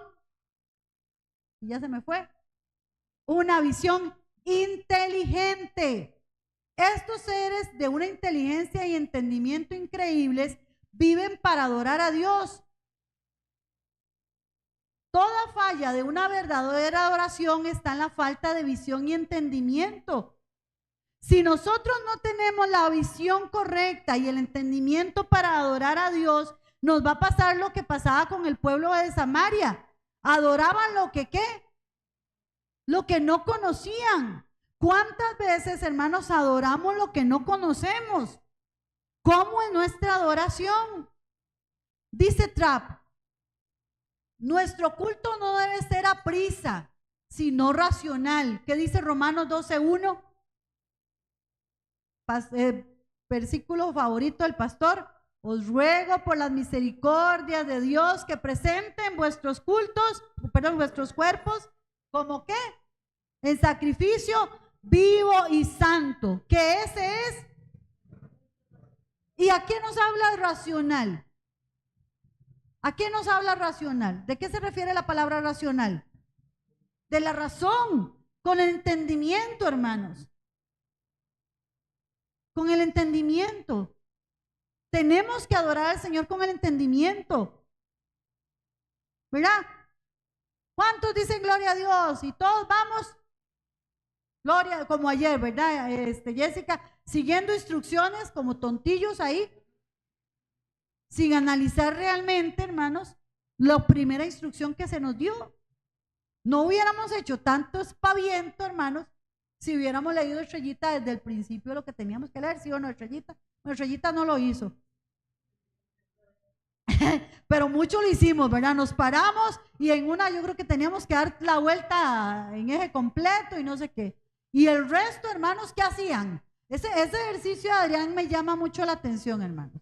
ya se me fue, una visión inteligente. Estos seres de una inteligencia y entendimiento increíbles viven para adorar a Dios. Toda falla de una verdadera adoración está en la falta de visión y entendimiento. Si nosotros no tenemos la visión correcta y el entendimiento para adorar a Dios, nos va a pasar lo que pasaba con el pueblo de Samaria. Adoraban lo que ¿qué? Lo que no conocían. ¿Cuántas veces, hermanos, adoramos lo que no conocemos? ¿Cómo es nuestra adoración? Dice Trapp, nuestro culto no debe ser a prisa, sino racional. ¿Qué dice Romanos 12:1? Versículo favorito del pastor. Os ruego por las misericordias de Dios que presenten vuestros cultos, vuestros cuerpos, ¿como qué? En sacrificio vivo y santo, que ese es. ¿Y a qué nos habla racional? ¿A qué nos habla racional? ¿De qué se refiere la palabra racional? De la razón, con el entendimiento, hermanos. Con el entendimiento. Tenemos que adorar al Señor con el entendimiento. ¿Verdad? ¿Cuántos dicen gloria a Dios? Y todos vamos, gloria, como ayer, ¿verdad? Jessica, siguiendo instrucciones como tontillos ahí, sin analizar realmente, hermanos, la primera instrucción que se nos dio. No hubiéramos hecho tanto espaviento, hermanos, si hubiéramos leído Estrellita desde el principio lo que teníamos que leer, ¿sí o no, Estrellita? Bueno, Estrellita no lo hizo. Pero mucho lo hicimos, ¿verdad? Nos paramos y en una yo creo que teníamos que dar la vuelta en eje completo y no sé qué. Y el resto, hermanos, ¿qué hacían? Ese ejercicio de Adrián me llama mucho la atención, hermanos.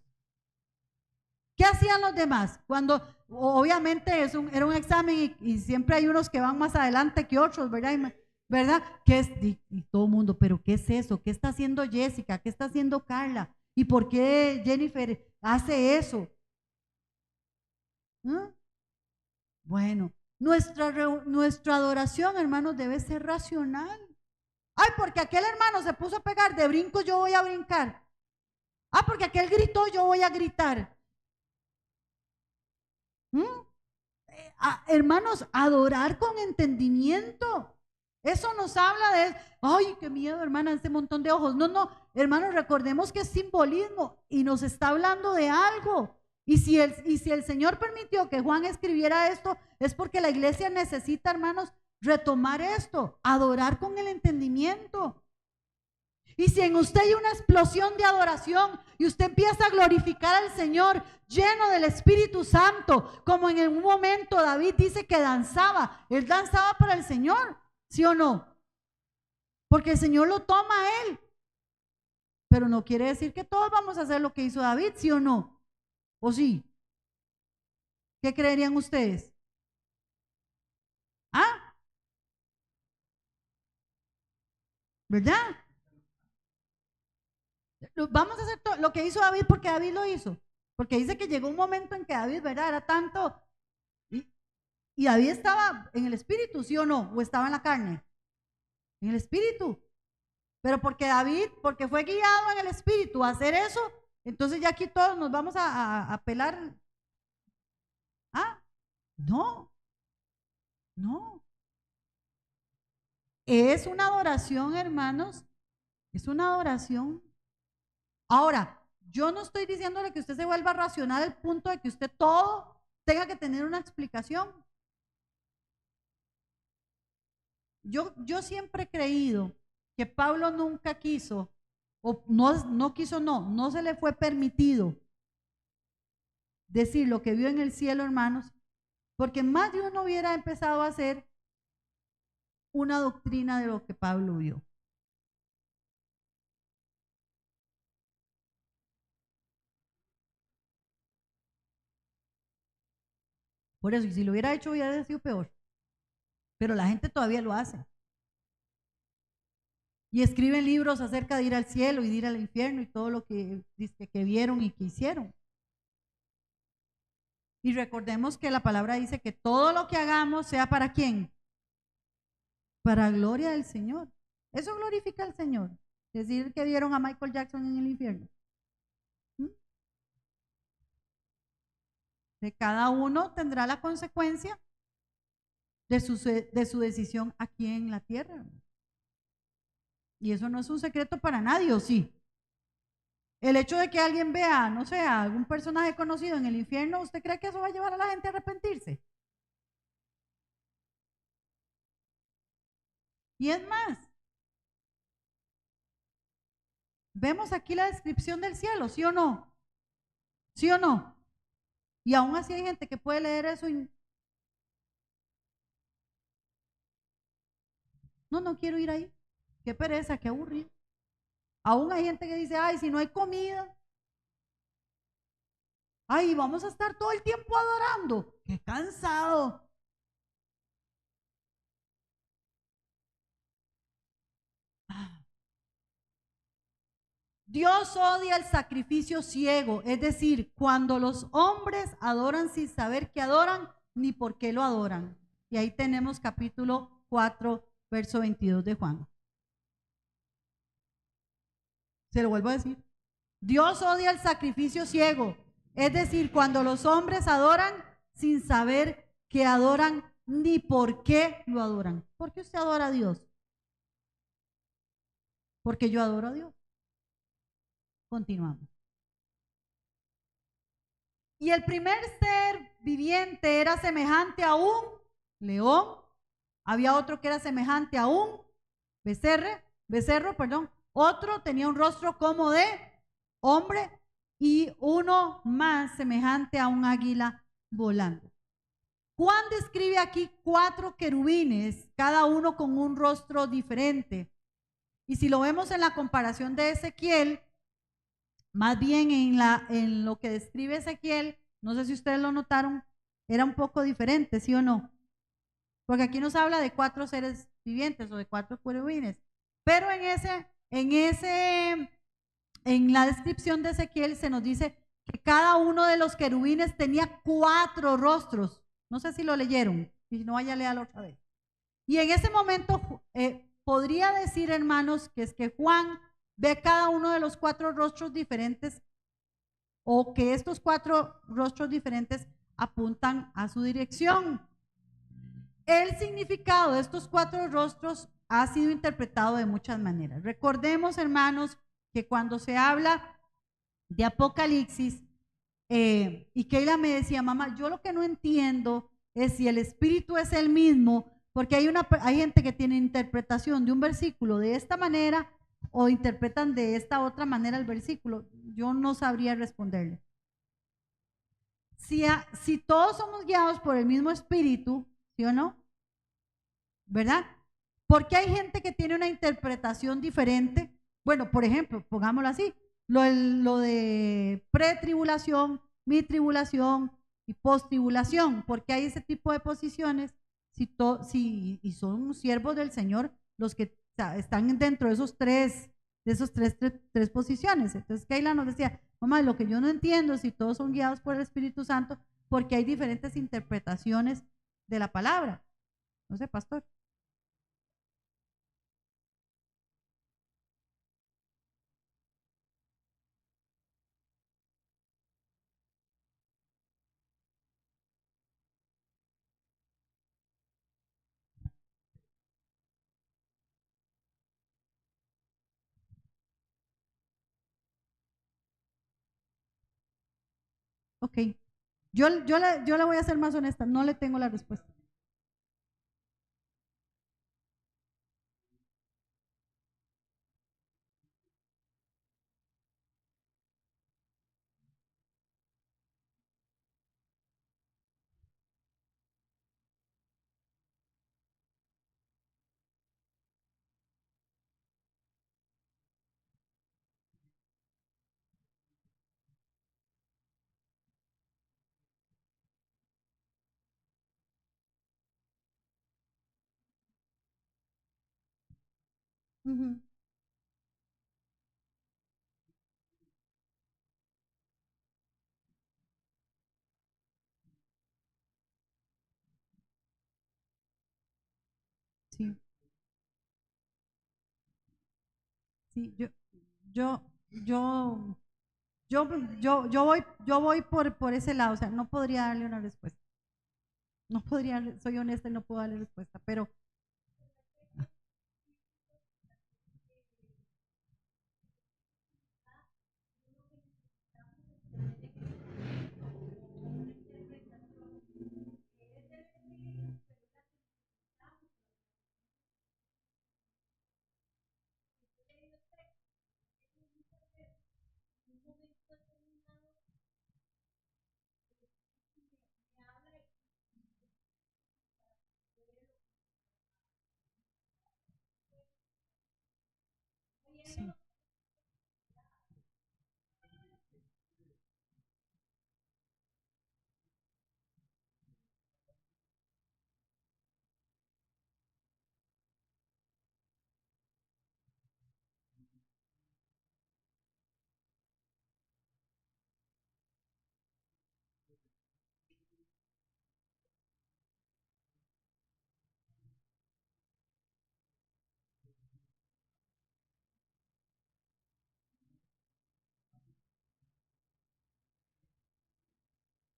¿Qué hacían los demás? Cuando obviamente era un examen y siempre hay unos que van más adelante que otros, ¿verdad? ¿Verdad? Y todo el mundo, ¿pero qué es eso? ¿Qué está haciendo Jessica? ¿Qué está haciendo Carla? ¿Y por qué Jennifer hace eso? ¿Mm? Bueno, nuestra adoración, hermanos, debe ser racional. Ay, porque aquel hermano se puso a pegar de brinco, yo voy a brincar. Ah, porque aquel gritó, yo voy a gritar. Hermanos, adorar con entendimiento. Eso nos habla de, ay, qué miedo, hermana, ese montón de ojos. No, hermanos, recordemos que es simbolismo y nos está hablando de algo. Y si el Señor permitió que Juan escribiera esto, es porque la iglesia necesita, hermanos, retomar esto, adorar con el entendimiento. Y si en usted hay una explosión de adoración y usted empieza a glorificar al Señor lleno del Espíritu Santo, como en un momento David dice que danzaba, él danzaba para el Señor, ¿sí o no? Porque el Señor lo toma a él. Pero no quiere decir que todos vamos a hacer lo que hizo David, ¿sí o no? ¿O sí? ¿Qué creerían ustedes? ¿Ah? ¿Verdad? Vamos a hacer todo lo que hizo David porque David lo hizo. Porque dice que llegó un momento en que David, ¿verdad? Era tanto. Y David estaba en el espíritu, ¿sí o no? ¿O estaba en la carne? En el espíritu. Pero porque fue guiado en el espíritu a hacer eso, entonces ya aquí todos nos vamos a pelar. Ah, no. No. Es una adoración, hermanos. Es una adoración. Ahora, yo no estoy diciéndole que usted se vuelva racional al punto de que usted todo tenga que tener una explicación. Yo siempre he creído que Pablo nunca quiso, o no se le fue permitido decir lo que vio en el cielo, hermanos, porque más de uno hubiera empezado a hacer una doctrina de lo que Pablo vio. Por eso, y si lo hubiera hecho, hubiera sido peor. Pero la gente todavía lo hace. Y escriben libros acerca de ir al cielo y de ir al infierno y todo lo que vieron y que hicieron. Y recordemos que la palabra dice que todo lo que hagamos sea para quién. Para gloria del Señor. Eso glorifica al Señor. Decir que vieron a Michael Jackson en el infierno. De cada uno tendrá la consecuencia de su decisión aquí en la tierra. Y eso no es un secreto para nadie, ¿o sí? El hecho de que alguien vea, no sé, a algún personaje conocido en el infierno, ¿usted cree que eso va a llevar a la gente a arrepentirse? Y es más, vemos aquí la descripción del cielo, ¿sí o no? ¿Sí o no? Y aún así hay gente que puede leer eso y no quiero ir ahí. Qué pereza, qué aburrido. Aún hay gente que dice, ay, si no hay comida, ay, vamos a estar todo el tiempo adorando. Qué cansado. Dios odia el sacrificio ciego, es decir, cuando los hombres adoran sin saber que adoran ni por qué lo adoran. Y ahí tenemos capítulo 4, verso 22 de Juan. Se lo vuelvo a decir. Dios odia el sacrificio ciego, es decir, cuando los hombres adoran sin saber que adoran ni por qué lo adoran. ¿Por qué usted adora a Dios? Porque yo adoro a Dios. Continuamos. Y el primer ser viviente era semejante a un león. Había otro que era semejante a un becerro, perdón. Otro tenía un rostro como de hombre y uno más semejante a un águila volando. Juan describe aquí 4 querubines, cada uno con un rostro diferente. Y si lo vemos en la comparación de Ezequiel, más bien en lo que describe Ezequiel, no sé si ustedes lo notaron, era un poco diferente, ¿sí o no? Porque aquí nos habla de 4 seres vivientes o de 4 querubines. Pero en la descripción de Ezequiel se nos dice que cada uno de los querubines tenía 4 rostros. No sé si lo leyeron, y si no, vaya a leerlo otra vez. Y en ese momento podría decir, hermanos, que es que Juan ve cada uno de los 4 rostros diferentes, o que estos 4 rostros diferentes apuntan a su dirección. El significado de estos 4 rostros ha sido interpretado de muchas maneras. Recordemos, hermanos, que cuando se habla de Apocalipsis, y Keila me decía, mamá, yo lo que no entiendo es si el espíritu es el mismo, porque hay gente que tiene interpretación de un versículo de esta manera o interpretan de esta otra manera el versículo. Yo no sabría responderle. Si todos somos guiados por el mismo espíritu, ¿sí o no? ¿Verdad? Porque hay gente que tiene una interpretación diferente. Bueno, por ejemplo, pongámoslo así, lo de pretribulación, mi tribulación y postribulación, porque hay ese tipo de posiciones, y son siervos del Señor los que están dentro de esos tres posiciones. Entonces Keila nos decía, mamá, lo que yo no entiendo es si todos son guiados por el Espíritu Santo, porque hay diferentes interpretaciones de la palabra. No sé, pastor. Ok. Yo le voy a ser más honesta, no le tengo la respuesta. Ujú. Sí, sí, yo, yo, yo voy por ese lado, o sea, no podría darle una respuesta. No podría, soy honesta y no puedo darle respuesta, pero sí,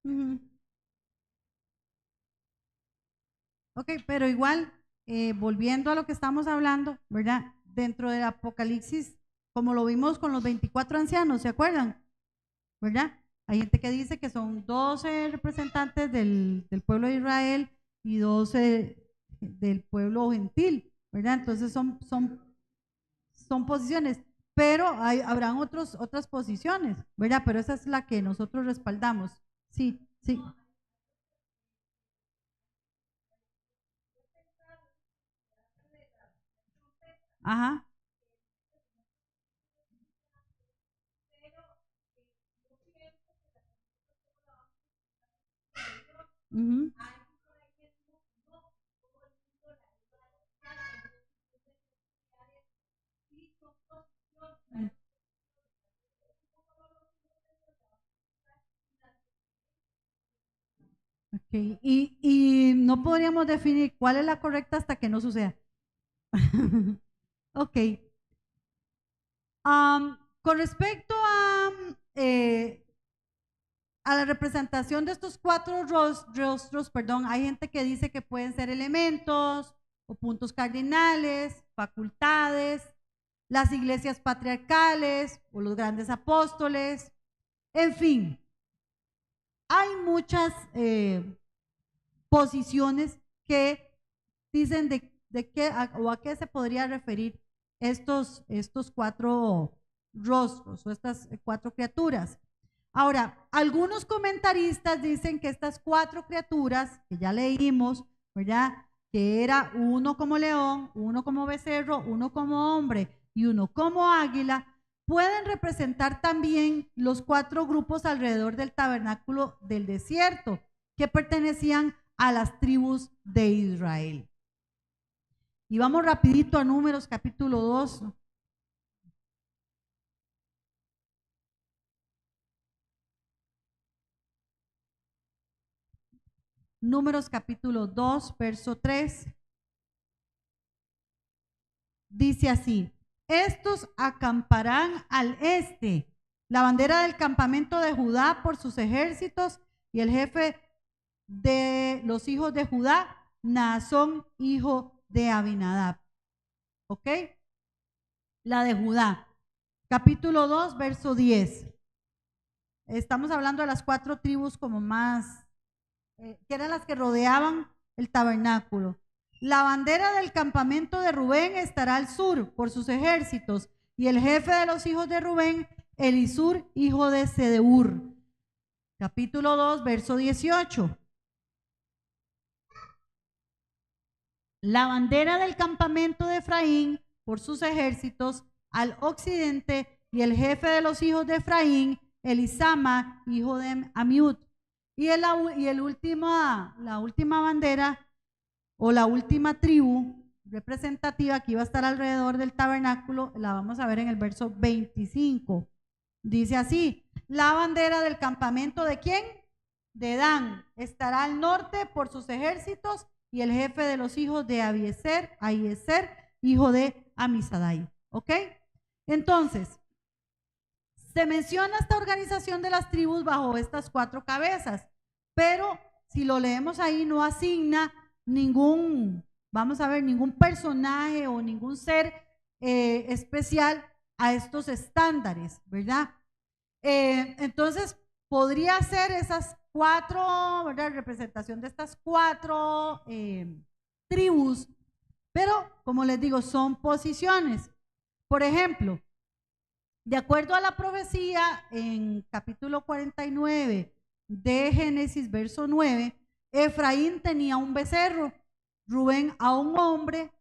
Ujú. Ok, pero igual, volviendo a lo que estamos hablando, ¿verdad? Dentro del Apocalipsis, como lo vimos con los 24 ancianos, ¿se acuerdan? ¿Verdad? Hay gente que dice que son 12 representantes del pueblo de Israel y 12 del pueblo gentil, ¿verdad? Entonces son posiciones, pero habrán otras posiciones, ¿verdad? Pero esa es la que nosotros respaldamos. Sí, sí. Ajá. Ujú. Ok, y no podríamos definir cuál es la correcta hasta que no suceda. Ok. Con respecto a la representación de estos cuatro rostros, perdón, hay gente que dice que pueden ser elementos o puntos cardinales, facultades, las iglesias patriarcales o los grandes apóstoles, en fin, hay muchas posiciones que dicen de qué o a qué se podría referir estos cuatro rostros o estas cuatro criaturas. Ahora, algunos comentaristas dicen que estas cuatro criaturas, que ya leímos, ¿verdad? Que era uno como león, uno como becerro, uno como hombre y uno como águila, pueden representar también los cuatro grupos alrededor del tabernáculo del desierto, que pertenecían a las tribus de Israel. Y vamos rapidito a Números capítulo 2. Números capítulo 2, verso 3. Dice así: estos acamparán al este, la bandera del campamento de Judá por sus ejércitos, y el jefe de los hijos de Judá, Naasón, hijo de Abinadab. ¿Ok? La de Judá. Capítulo 2, verso 10. Estamos hablando de las cuatro tribus como más, que eran las que rodeaban el tabernáculo. La bandera del campamento de Rubén estará al sur por sus ejércitos, y el jefe de los hijos de Rubén, Elisur, hijo de Sedeur. Capítulo 2, verso 18. La bandera del campamento de Efraín por sus ejércitos al occidente, y el jefe de los hijos de Efraín, Elisama, hijo de Amiud. Y la última bandera o la última tribu representativa que iba a estar alrededor del tabernáculo, la vamos a ver en el verso 25. Dice así: la bandera del campamento de quién? De Dan, estará al norte por sus ejércitos, y el jefe de los hijos de Abiezer, hijo de Amisadai. ¿Ok? Entonces, se menciona esta organización de las tribus bajo estas cuatro cabezas, pero si lo leemos ahí no asigna ningún, vamos a ver, ningún personaje o ningún ser especial a estos estándares, ¿verdad? Entonces, podría ser esas cuatro, ¿verdad? Representación de estas cuatro tribus, pero como les digo, son posiciones. Por ejemplo, de acuerdo a la profecía en capítulo 49 de Génesis, verso 9, Efraín tenía un becerro, Rubén a un hombre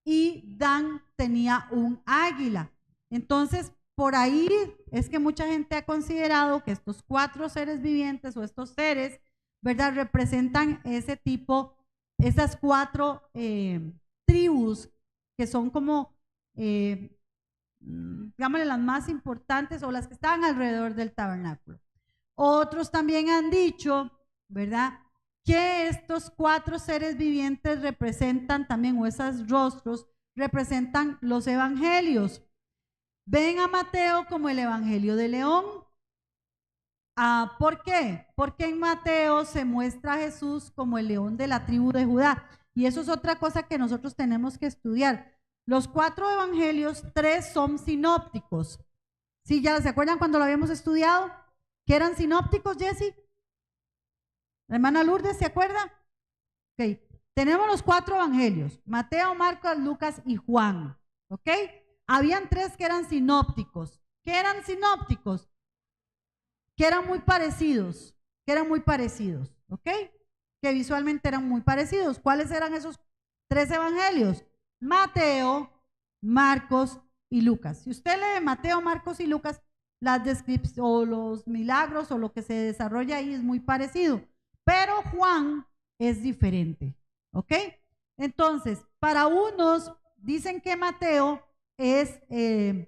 y Dan tenía un águila. Entonces, por ahí es que mucha gente ha considerado que estos cuatro seres vivientes o estos seres, ¿verdad? Representan ese tipo, esas cuatro tribus que son como digámosle, las más importantes o las que estaban alrededor del tabernáculo. Otros también han dicho, ¿verdad?, que estos cuatro seres vivientes representan también, o esos rostros, representan los evangelios. Ven a Mateo como el evangelio de León, ¿Por qué? Porque en Mateo se muestra a Jesús como el león de la tribu de Judá. Y eso es otra cosa que nosotros tenemos que estudiar. Los 4 evangelios, 3 son sinópticos. ¿Sí? ¿Ya se acuerdan cuando lo habíamos estudiado? ¿Que eran sinópticos, Jessy? ¿La hermana Lourdes se acuerda? Ok. Tenemos los 4 evangelios, Mateo, Marcos, Lucas y Juan. ¿Ok? Habían 3 que eran sinópticos. ¿Qué eran sinópticos? Que eran muy parecidos, ¿ok? Que visualmente eran muy parecidos. ¿Cuáles eran esos 3 evangelios? Mateo, Marcos y Lucas. Si usted lee Mateo, Marcos y Lucas, las descripciones o los milagros o lo que se desarrolla ahí es muy parecido, pero Juan es diferente, ¿ok? Entonces, para unos dicen que Mateo es el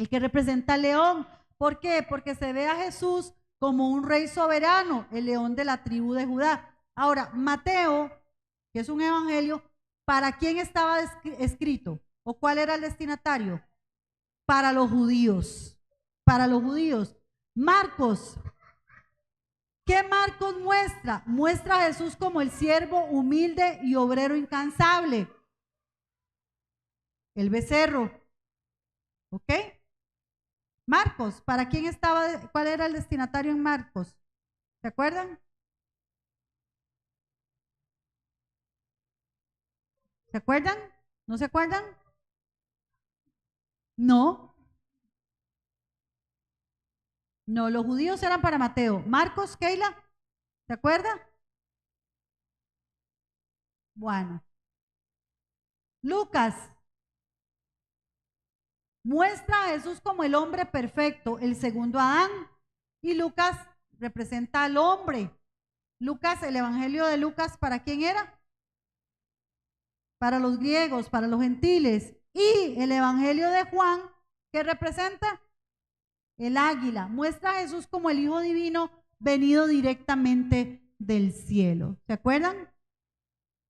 que representa al león. ¿Por qué? Porque se ve a Jesús como un rey soberano, el león de la tribu de Judá. Ahora, Mateo, que es un evangelio, ¿para quién estaba escrito? ¿O cuál era el destinatario? Para los judíos. Para los judíos. Marcos. ¿Qué Marcos muestra? Muestra a Jesús como el siervo humilde y obrero incansable. El becerro. ¿Ok? Marcos, ¿para quién estaba? ¿Cuál era el destinatario en Marcos? ¿Se acuerdan? ¿Se acuerdan? ¿No se acuerdan? No. No, los judíos eran para Mateo. Marcos, Keila, ¿se acuerda? Bueno. Lucas muestra a Jesús como el hombre perfecto, el segundo Adán. Y Lucas representa al hombre. Lucas, el evangelio de Lucas, ¿para quién era? Para los griegos, para los gentiles. Y el evangelio de Juan, ¿qué representa? El águila. Muestra a Jesús como el Hijo Divino venido directamente del cielo. ¿Se acuerdan?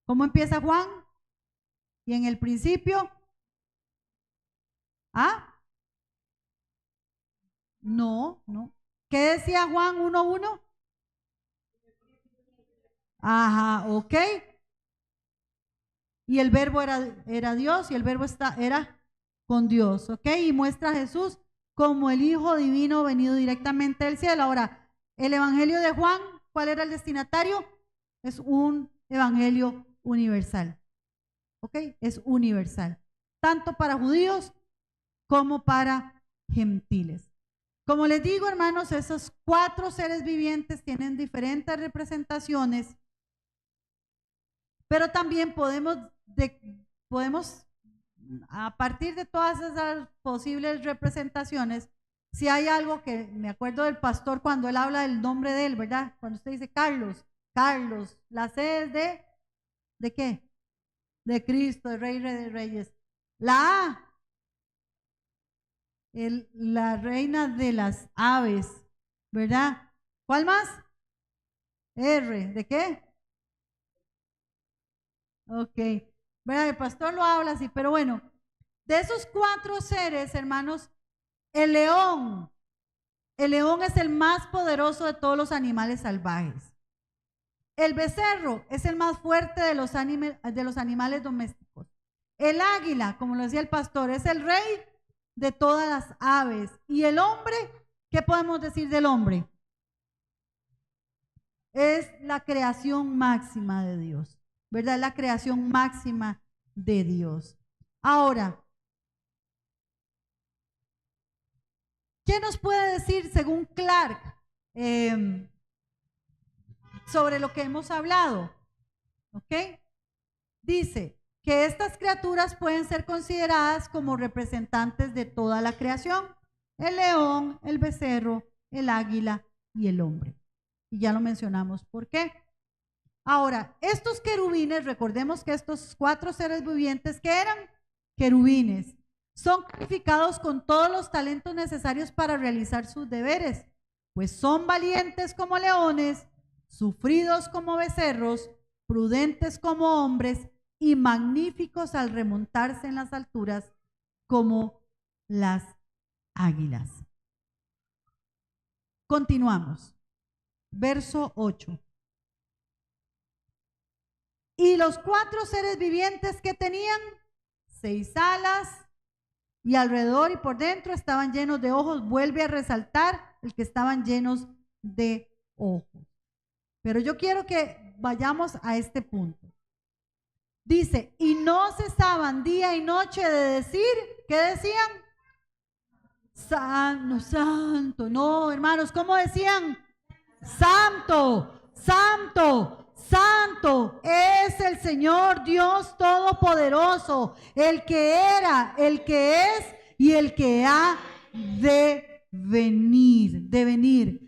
¿Cómo empieza Juan? Y en el principio, ¿ah? No, no. ¿Qué decía Juan 1:1? Ajá, ok. Y el verbo era Dios y el verbo era con Dios, ok. Y muestra a Jesús como el Hijo Divino venido directamente del cielo. Ahora, el Evangelio de Juan, ¿cuál era el destinatario? Es un evangelio universal, ok. Es universal, tanto para judíos como para gentiles. Como les digo, hermanos, esos 4 seres vivientes tienen diferentes representaciones, pero también podemos a partir de todas esas posibles representaciones, si hay algo que me acuerdo del pastor cuando él habla del nombre de él, ¿verdad? Cuando usted dice Carlos, Carlos, la C es ¿de qué? De Cristo, de Rey de Reyes. La A, la reina de las aves, ¿verdad? ¿Cuál más? R, ¿de qué? Ok, ¿verdad? El pastor lo habla así, pero bueno, de esos 4 seres, hermanos, el león es el más poderoso de todos los animales salvajes. El becerro es el más fuerte de los animales domésticos. El águila, como lo decía el pastor, es el rey de todas las aves. Y el hombre, ¿qué podemos decir del hombre? Es la creación máxima de Dios, ¿verdad? La creación máxima de Dios. Ahora, ¿qué nos puede decir según Clark sobre lo que hemos hablado? ¿Ok? Dice que estas criaturas pueden ser consideradas como representantes de toda la creación: el león, el becerro, el águila y el hombre. Y ya lo mencionamos. ¿Por qué? Ahora, estos querubines, recordemos que estos 4 seres vivientes que eran querubines, son calificados con todos los talentos necesarios para realizar sus deberes, pues son valientes como leones, sufridos como becerros, prudentes como hombres y magníficos al remontarse en las alturas como las águilas. Continuamos. Verso 8. Y los 4 seres vivientes que tenían 6 alas y alrededor y por dentro estaban llenos de ojos. Vuelve a resaltar el que estaban llenos de ojos. Pero yo quiero que vayamos a este punto. Dice, y no cesaban día y noche de decir, ¿qué decían? Santo, santo. No, hermanos, ¿cómo decían? Santo, santo, santo es el Señor Dios Todopoderoso, el que era, el que es y el que ha de venir.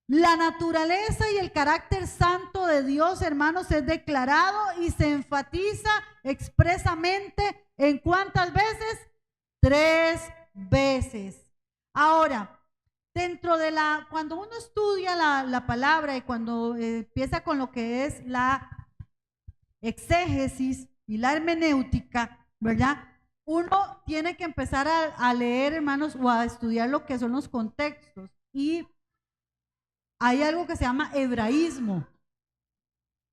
La naturaleza y el carácter santo de Dios, hermanos, es declarado y se enfatiza expresamente ¿en cuántas veces? 3 veces. Ahora, dentro de cuando uno estudia la palabra y cuando empieza con lo que es la exégesis y la hermenéutica, ¿verdad? Uno tiene que empezar a leer, hermanos, o a estudiar lo que son los contextos. Y hay algo que se llama hebraísmo,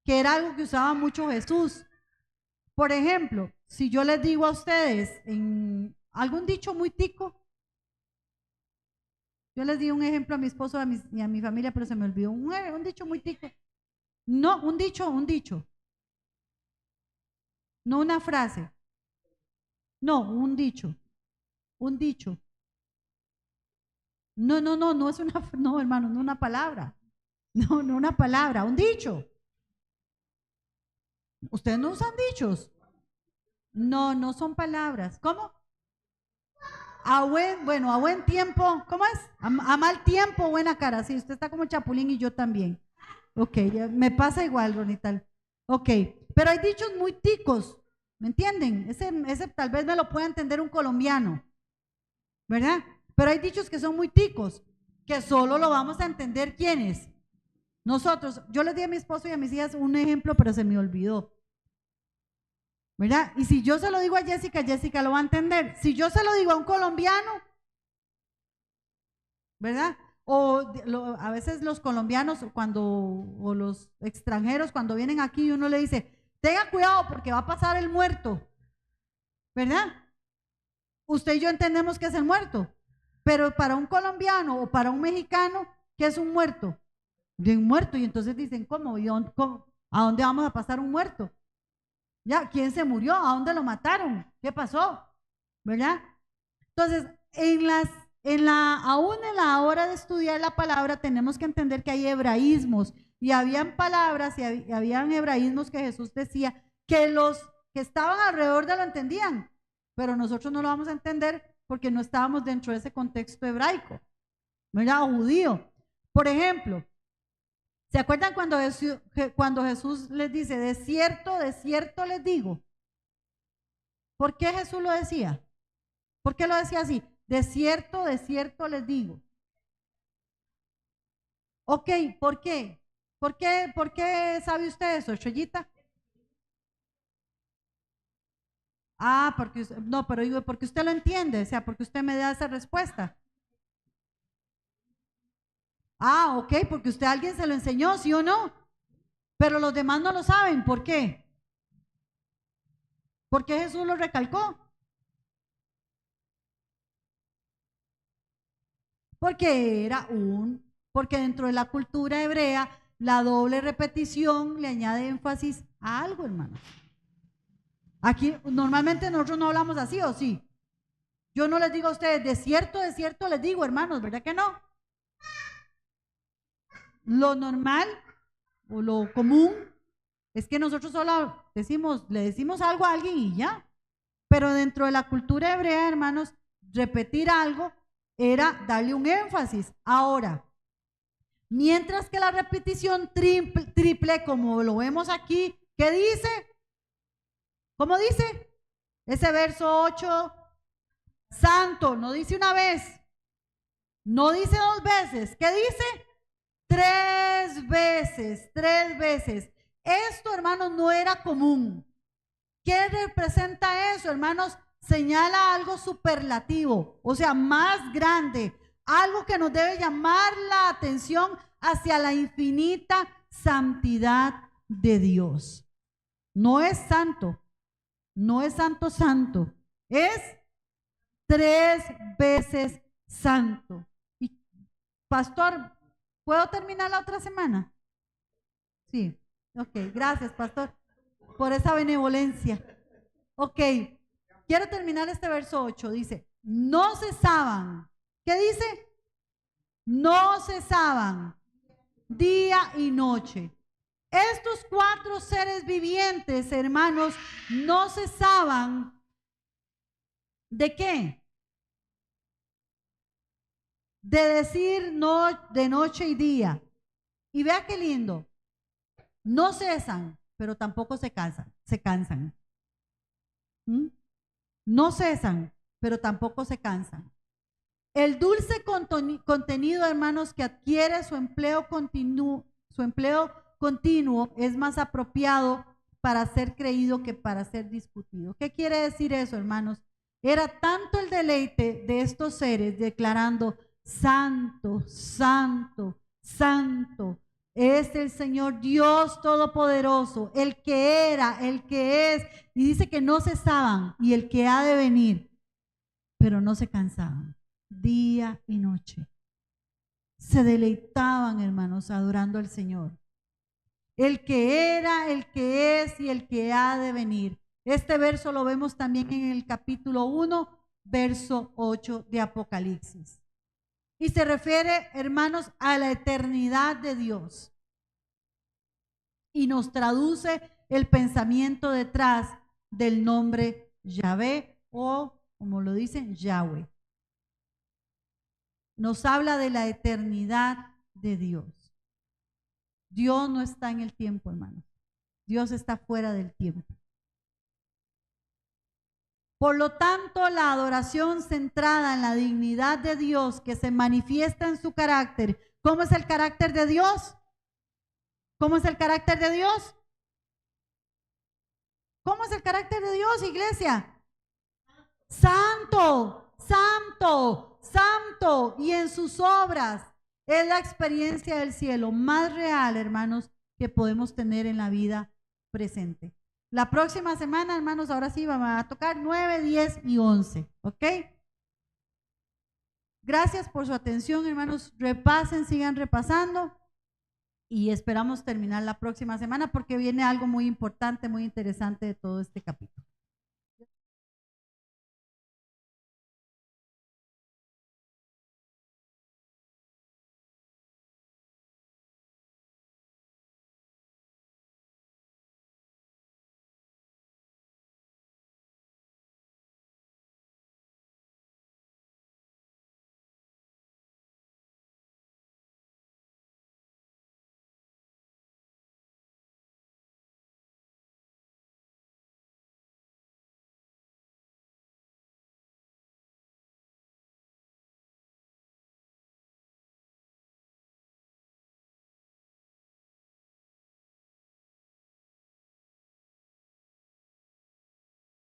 que era algo que usaba mucho Jesús. Por ejemplo, si yo les digo a ustedes en algún dicho muy tico, yo les di un ejemplo a mi esposo y a mi familia, pero se me olvidó, un dicho muy tico. No, un dicho. No una frase. No, un dicho. No es una, no, hermano, no una palabra. No una palabra, un dicho. ¿Ustedes no usan dichos? No son palabras. ¿Cómo? A buen tiempo, ¿cómo es? A mal tiempo, buena cara. Sí, usted está como Chapulín y yo también. Ok, me pasa igual, Ronital. Ok, pero hay dichos muy ticos, ¿me entienden? Ese tal vez me lo pueda entender un colombiano, ¿verdad? Pero hay dichos que son muy ticos, que solo lo vamos a entender ¿quiénes? Nosotros. Yo les di a mi esposo y a mis hijas un ejemplo, pero se me olvidó, ¿verdad? Y si yo se lo digo a Jessica, Jessica lo va a entender. Si yo se lo digo a un colombiano, ¿verdad? A veces los colombianos o los extranjeros cuando vienen aquí uno le dice, tenga cuidado porque va a pasar el muerto, ¿verdad? Usted y yo entendemos que es el muerto, pero para un colombiano o para un mexicano, ¿qué es un muerto? De un muerto, y entonces dicen, ¿cómo? ¿A dónde vamos a pasar un muerto? ¿Ya? ¿Quién se murió? ¿A dónde lo mataron? ¿Qué pasó? ¿Verdad? Entonces, aún en la hora de estudiar la palabra, tenemos que entender que hay hebraísmos, y habían palabras y habían hebraísmos que Jesús decía que los que estaban alrededor de lo entendían, pero nosotros no lo vamos a entender porque no estábamos dentro de ese contexto hebraico, ¿verdad? O judío. Por ejemplo, ¿se acuerdan cuando Jesús les dice, de cierto les digo? ¿Por qué Jesús lo decía? ¿Por qué lo decía así? De cierto les digo. Ok, ¿por qué? ¿Por qué sabe usted eso, Chollita? Ah, pero digo, porque usted lo entiende, o sea, porque usted me da esa respuesta. Ah, ok, porque usted a alguien se lo enseñó, ¿sí o no? Pero los demás no lo saben, ¿por qué? ¿Por qué Jesús lo recalcó? Porque dentro de la cultura hebrea, la doble repetición le añade énfasis a algo, hermano. Aquí, normalmente nosotros no hablamos así, ¿o sí? Yo no les digo a ustedes, de cierto les digo, hermanos, ¿verdad que no? Lo normal o lo común es que nosotros solo le decimos algo a alguien y ya. Pero dentro de la cultura hebrea, hermanos, repetir algo era darle un énfasis. Ahora, mientras que la repetición triple, como lo vemos aquí, ¿qué dice? ¿Cómo dice? Ese verso 8, santo, no dice una vez, no dice 2 veces, ¿qué dice? 3 veces. Esto, hermanos, no era común. ¿Qué representa eso, hermanos? Señala algo superlativo, o sea, más grande, algo que nos debe llamar la atención hacia la infinita santidad de Dios. No es santo, no es santo santo, es 3 veces santo. Y pastor, ¿puedo terminar la otra semana? Sí, ok, gracias pastor por esa benevolencia. Ok, quiero terminar este verso 8, dice, no cesaban. ¿Qué dice? No cesaban día y noche. Estos 4 seres vivientes, hermanos, no cesaban ¿de qué? De decir no, de noche y día. Y vea qué lindo. No cesan, pero tampoco se cansan. ¿Mm? No cesan, pero tampoco se cansan. El dulce contenido, hermanos, que adquiere su empleo continuo es más apropiado para ser creído que para ser discutido. ¿Qué quiere decir eso, hermanos? Era tanto el deleite de estos seres declarando, santo, santo, santo, es el Señor Dios Todopoderoso, el que era, el que es, y dice que no cesaban, y el que ha de venir, pero no se cansaban, día y noche. Se deleitaban, hermanos, adorando al Señor. El que era, el que es y el que ha de venir. Este verso lo vemos también en el capítulo 1, verso 8 de Apocalipsis. Y se refiere, hermanos, a la eternidad de Dios. Y nos traduce el pensamiento detrás del nombre Yahvé o, como lo dicen, Yahweh. Nos habla de la eternidad de Dios. Dios no está en el tiempo, hermanos. Dios está fuera del tiempo. Por lo tanto, la adoración centrada en la dignidad de Dios que se manifiesta en su carácter. ¿Cómo es el carácter de Dios? ¿Cómo es el carácter de Dios? ¿Cómo es el carácter de Dios, iglesia? Santo, santo, santo. Y en sus obras es la experiencia del cielo más real, hermanos, que podemos tener en la vida presente. La próxima semana, hermanos, ahora sí vamos a tocar 9, 10 y 11, ¿ok? Gracias por su atención, hermanos. Repasen, sigan repasando y esperamos terminar la próxima semana porque viene algo muy importante, muy interesante de todo este capítulo.